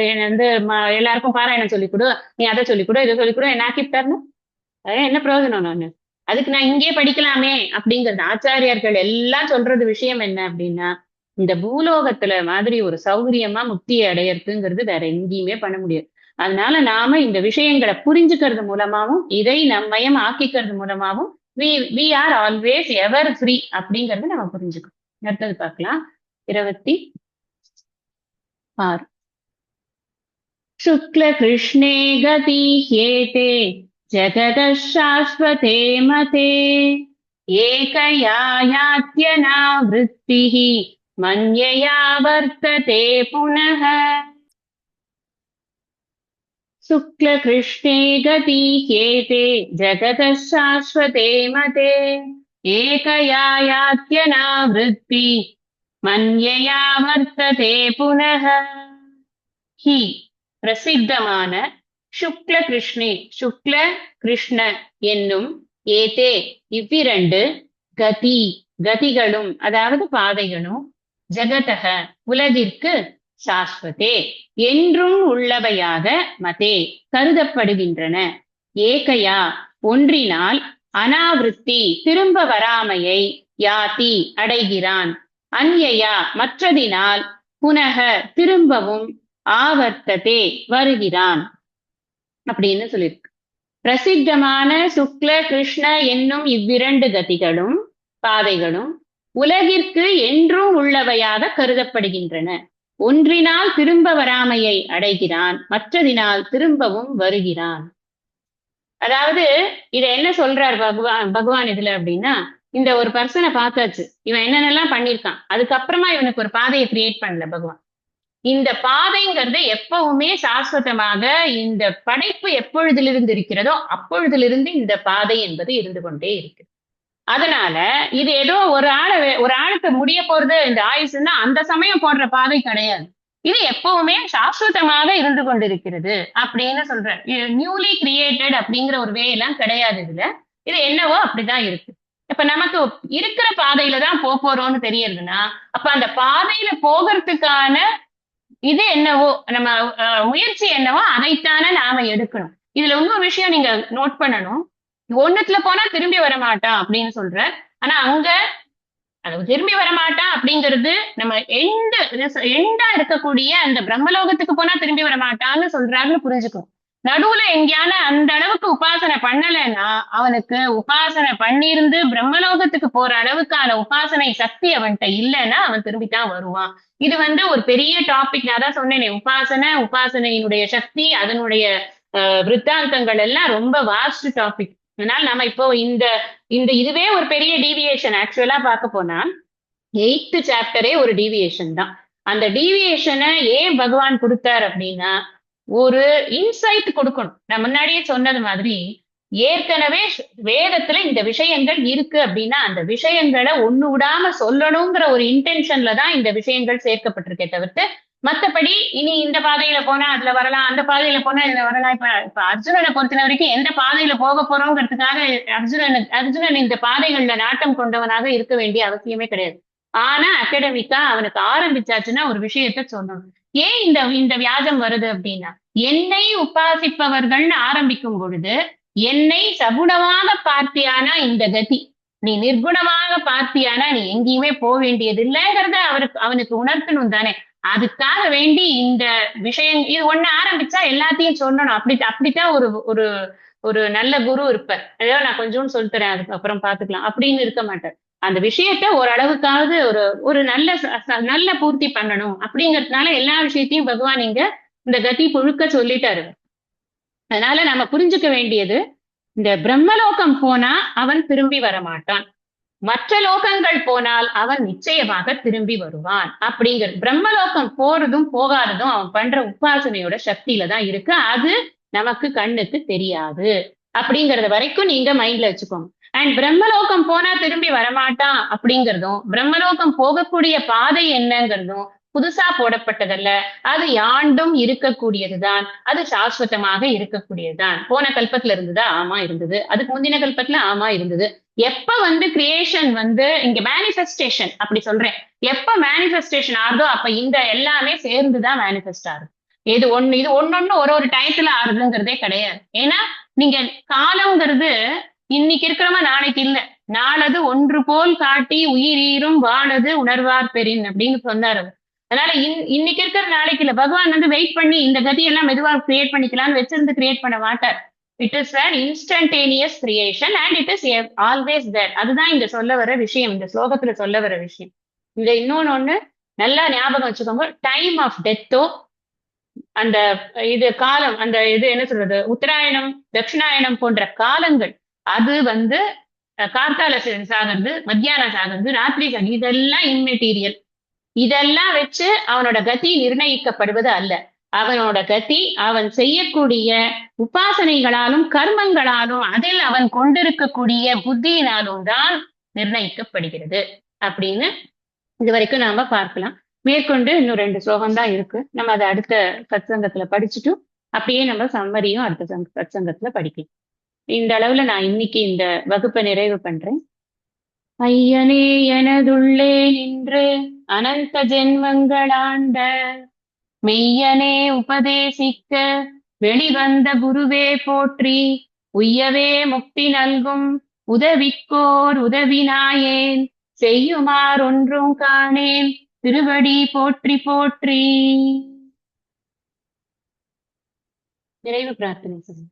என்னை வந்து எல்லாருக்கும் பாராயணம் சொல்லிக் கொடு, நீ அதை சொல்லிக் கொடு, இதை சொல்லிக் கொடு, என்ன ஆக்கிவிட்டாருன்னு என்ன பிரயோஜனம் நானு? அதுக்கு நான் இங்கேயே படிக்கலாமே அப்படிங்கிறது. ஆச்சாரியார்கள் எல்லாம் சொல்றது விஷயம் என்ன அப்படின்னா, இந்த பூலோகத்துல மாதிரி ஒரு சௌகரியமா முக்தியை அடையறதுங்கிறது வேற எங்கேயுமே பண்ண முடியாது. அதனால நாம இந்த விஷயங்களை புரிஞ்சுக்கிறது மூலமாவும் இதை நம்மயம் ஆக்கிக்கிறது மூலமாவும் we are always ever free அப்படிங்கறது நம்ம புரிஞ்சுக்கணும். அடுத்தது பார்க்கலாம். 26 शुक्ल कृष्णे गति ह्येते जगतः शाश्वते मते एकया यात्यनावृत्तिः मन्यया वर्तते पुनः शुक्ल कृष्णे गति ह्येते जगतः शाश्वते मते एकया यात्यनावृत्ति मन्यया वर्तते पुनः ही பிரசித்தமான சுக்ல கிருஷ்ணே சுக்ல கிருஷ்ண என்னும் ஏதே இவ்விரண்டு கதி கதிகளும் அதாவது பாதைகளும் ஜகதக உலகிற்கு சாஸ்வதே என்றும் உள்ளவையாக மதே கருதப்படுகின்றன. ஏகையா ஒன்றினால் அனாவிருத்தி திரும்ப வராமையை யாதி அடைகிறான். அன்யயா மற்றதினால் புனக திரும்பவும் ஆவர்த்ததே வருகிறான் அப்படின்னு சொல்லியிருக்கு. பிரசித்தமான சுக்ல கிருஷ்ண என்னும் இவ்விரண்டு கதிகளும் பாதைகளும் உலகிற்கு என்றும் உள்ளவையாக கருதப்படுகின்றன. ஒன்றினால் திரும்ப வராமையை அடைகிறான், மற்றதினால் திரும்பவும் வருகிறான். அதாவது இத என்ன சொல்றார் பகவான் இதுல அப்படின்னா, இந்த ஒரு பர்சனை பார்த்தாச்சு, இவன் என்னென்னலாம் பண்ணிருக்கான், அதுக்கப்புறமா இவனுக்கு ஒரு பாதையை கிரியேட் பண்ணல பகவான். இந்த பாதைங்கிறது எப்பவுமே சாஸ்வதமாக இந்த படைப்பு எப்பொழுதிலிருந்து இருக்கிறதோ அப்பொழுதிலிருந்து இந்த பாதை என்பது இருந்து கொண்டே இருக்கு. அதனால இது ஏதோ ஒரு ஆளுக்கு முடிய போறது இந்த ஆயுசுன்னா அந்த சமயம் போடுற பாதை கிடையாது. இது எப்பவுமே சாஸ்வதமாக இருந்து கொண்டிருக்கிறது அப்படின்னு சொல்ற. நியூலி கிரியேட்டட் அப்படிங்கிற ஒரு வே எல்லாம் கிடையாது இதுல. இது என்னவோ அப்படிதான் இருக்கு. இப்ப நமக்கு இருக்கிற பாதையில தான் போறோம்னு தெரியறதுன்னா அப்ப அந்த பாதையில போகிறதுக்கான இது என்னவோ நம்ம முயற்சி என்னவோ அதைத்தானே நாம எடுக்கணும். இதுல இன்னொரு விஷயம் நீங்க நோட் பண்ணணும். ஒண்ணுத்துல போனா திரும்பி வர மாட்டான் அப்படின்னு சொல்ற. ஆனா அங்க திரும்பி வரமாட்டான் அப்படிங்கிறது நம்ம எண்டா இருக்கக்கூடிய அந்த பிரம்மலோகத்துக்கு போனா திரும்பி வரமாட்டான்னு சொல்றாருன்னு புரிஞ்சுக்கணும். நடுவுல எங்கேயான அந்த அளவுக்கு உபாசனை பண்ணலைன்னா அவனுக்கு உபாசனை பண்ணியிருந்து பிரம்மலோகத்துக்கு போற அளவுக்கான உபாசனை சக்தி அவன்கிட்ட இல்லைன்னா அவன் திரும்பித்தான் வருவான். இது வந்து ஒரு பெரிய டாபிக். நான் தான் சொன்னேனே, உபாசனையினுடைய சக்தி அதனுடைய விருத்தாந்தங்கள் எல்லாம் ரொம்ப வாஸ்ட் டாபிக். அதனால நம்ம இப்போ இந்த இந்த இதுவே ஒரு பெரிய டீவியேஷன். ஆக்சுவலா பார்க்க போனா 8th சாப்டரே ஒரு டீவியேஷன் தான். அந்த டீவியேஷனை ஏன் பகவான் கொடுத்தார் அப்படின்னா ஒரு இன்சைட் கொடுக்கணும். நான் முன்னாடியே சொன்னது மாதிரி ஏற்கனவே வேதத்துல இந்த விஷயங்கள் இருக்கு அப்படின்னா அந்த விஷயங்களை ஒண்ணு விடாம சொல்லணுங்கிற ஒரு இன்டென்ஷன்ல தான் இந்த விஷயங்கள் சேர்க்கப்பட்டிருக்கே தவிர்த்து மத்தபடி இனி இந்த பாதையில போனா அதுல வரலாம், அந்த பாதையில போனா இதுல வரலாம். இப்ப அர்ஜுனனை பொறுத்த வரைக்கும் எந்த பாதையில போக போறோங்கிறதுக்காக அர்ஜுனன் இந்த பாதைகள்ல நாட்டம் கொண்டவனாக இருக்க வேண்டிய அவசியமே கிடையாது. ஆனா அகாடமிக்கா அவனுக்கு ஆரம்பிச்சாச்சுன்னா ஒரு விஷயத்த சொல்லணும். ஏன் இந்த வியாஜம் வருது அப்படின்னா என்னை உபாசிப்பவர்கள்னு ஆரம்பிக்கும் பொழுது என்னை சகுணமாக பார்த்தியானா இந்த கதி, நீ நிர்குணமாக பார்த்தியானா நீ எங்கேயுமே போக வேண்டியது இல்லைங்கிறத அவனுக்கு உணர்த்தணும் தானே. அதுக்காக வேண்டி இந்த விஷயம் இது ஒண்ணு ஆரம்பிச்சா எல்லாத்தையும் சொல்லணும். அப்படித்தான் ஒரு ஒரு ஒரு நல்ல குரு இருப்பார். ஏதோ நான் கொஞ்சோண்டு சொல்லித் தரேன் அதுக்கப்புறம் பாத்துக்கலாம் அப்படின்னு இருக்க மாட்டார். அந்த விஷயத்த ஓரளவுக்காவது ஒரு ஒரு நல்ல பூர்த்தி பண்ணணும் அப்படிங்கறதுனால எல்லா விஷயத்தையும் பகவான் இங்க இந்த கதி புழுக்க சொல்லிட்டாரு. அதனால நம்ம புரிஞ்சுக்க வேண்டியது, இந்த பிரம்மலோகம் போனா அவன் திரும்பி வரமாட்டான், மற்ற லோகங்கள் போனால் அவன் நிச்சயமாக திரும்பி வருவான் அப்படிங்கிறது. பிரம்மலோகம் போறதும் போகாததும் அவன் பண்ற உபாசனையோட சக்தியில தான் இருக்கு. அது நமக்கு கண்ணுக்கு தெரியாது அப்படிங்கறது வரைக்கும் நீங்க மைண்ட்ல வச்சுக்கோங்க. அண்ட் பிரம்மலோகம் போனா திரும்பி வரமாட்டான் அப்படிங்கிறதும், பிரம்மலோகம் போகக்கூடிய பாதை என்னங்கிறதும் புதுசா போடப்பட்டதல்ல. அது யாண்டும் இருக்கக்கூடியதுதான். அது சாஸ்வதமாக இருக்கக்கூடியதுதான். போன கல்பத்துல இருந்ததா? ஆமா இருந்தது. அதுக்கு முந்தின கல்பத்துல ஆமா இருந்தது. எப்ப கிரியேஷன் இங்க மேனிஃபெஸ்டேஷன் அப்படி சொல்றேன். எப்ப மேனிஃபெஸ்டேஷன் ஆகுதோ அப்ப இந்த எல்லாமே சேர்ந்துதான் மேனிஃபெஸ்ட் ஆகுது. இது ஒன்னொன்னு ஒரு டயத்துல ஆறுதுங்கிறதே கிடையாது. ஏன்னா நீங்க காலம்ங்கிறது இன்னைக்கு இருக்கிறவங்க நாளைக்கு இல்ல. நாளது ஒன்று போல் காட்டி உயிரீரும் வாழது உணர்வார் பெறின் அப்படின்னு சொன்னாரு. அதனால இன்னைக்கு இருக்கிற நாளைக்கு இல்ல. பகவான் வெயிட் பண்ணி இந்த கதியெல்லாம் மெதுவா கிரியேட் பண்ணிக்கலாம்னு வச்சிருந்து கிரியேட் பண்ண மாட்டார். It is an instantaneous creation and it is always there. அதுதான் இங்க சொல்ல வர விஷயம், இந்த ஸ்லோகத்துல சொல்ல வர விஷயம். இந்த இன்னொன்னு நல்லா ஞாபகம் வச்சுக்கோங்க. டைம் ஆஃப் டெத்தோ அந்த இது காலம், அந்த இது என்ன சொல்றது, உத்தராயணம் தட்சிணாயணம் போன்ற காலங்கள், அது கார்த்தால சாகிறது, மத்தியானம் சாகிறது, ராத்திரி சாகிறது, இதெல்லாம் இம்மெட்டீரியல். இதெல்லாம் வச்சு அவனோட கதி நிர்ணயிக்கப்படுவது அல்ல. அவனோட கதி அவன் செய்யக்கூடிய உபாசனைகளாலும் கர்மங்களாலும் அதில் அவன் கொண்டிருக்கக்கூடிய புத்தியினாலும் தான் நிர்ணயிக்கப்படுகிறது அப்படின்னு இது வரைக்கும் நாம பார்க்கலாம். மேற்கொண்டு இன்னும் 2 ஸ்லோகம் தான் இருக்கு. நம்ம அதை அடுத்த சத்சங்கத்துல படிச்சுட்டு அப்படியே நம்ம சம்மரியும் அடுத்த சத்சங்கத்துல படிக்கலாம். இந்த அளவுல நான் இன்னைக்கு இந்த வகுப்பை நிறைவு பண்றேன். ஐயனே எனதுள்ளே நின்று அனந்த ஜென்மங்களாண்ட மெய்யனே உபதேசிக்க வெளிவந்த குருவே போற்றி, உய்யவே முக்தி நல்கும் உதவிக்கோர் உதவினாயேன், செய்யுமாறு ஒன்றும் காணேன் திருவடி போற்றி போற்றி. நிறைவு பிரார்த்தனை சொல்லுங்க.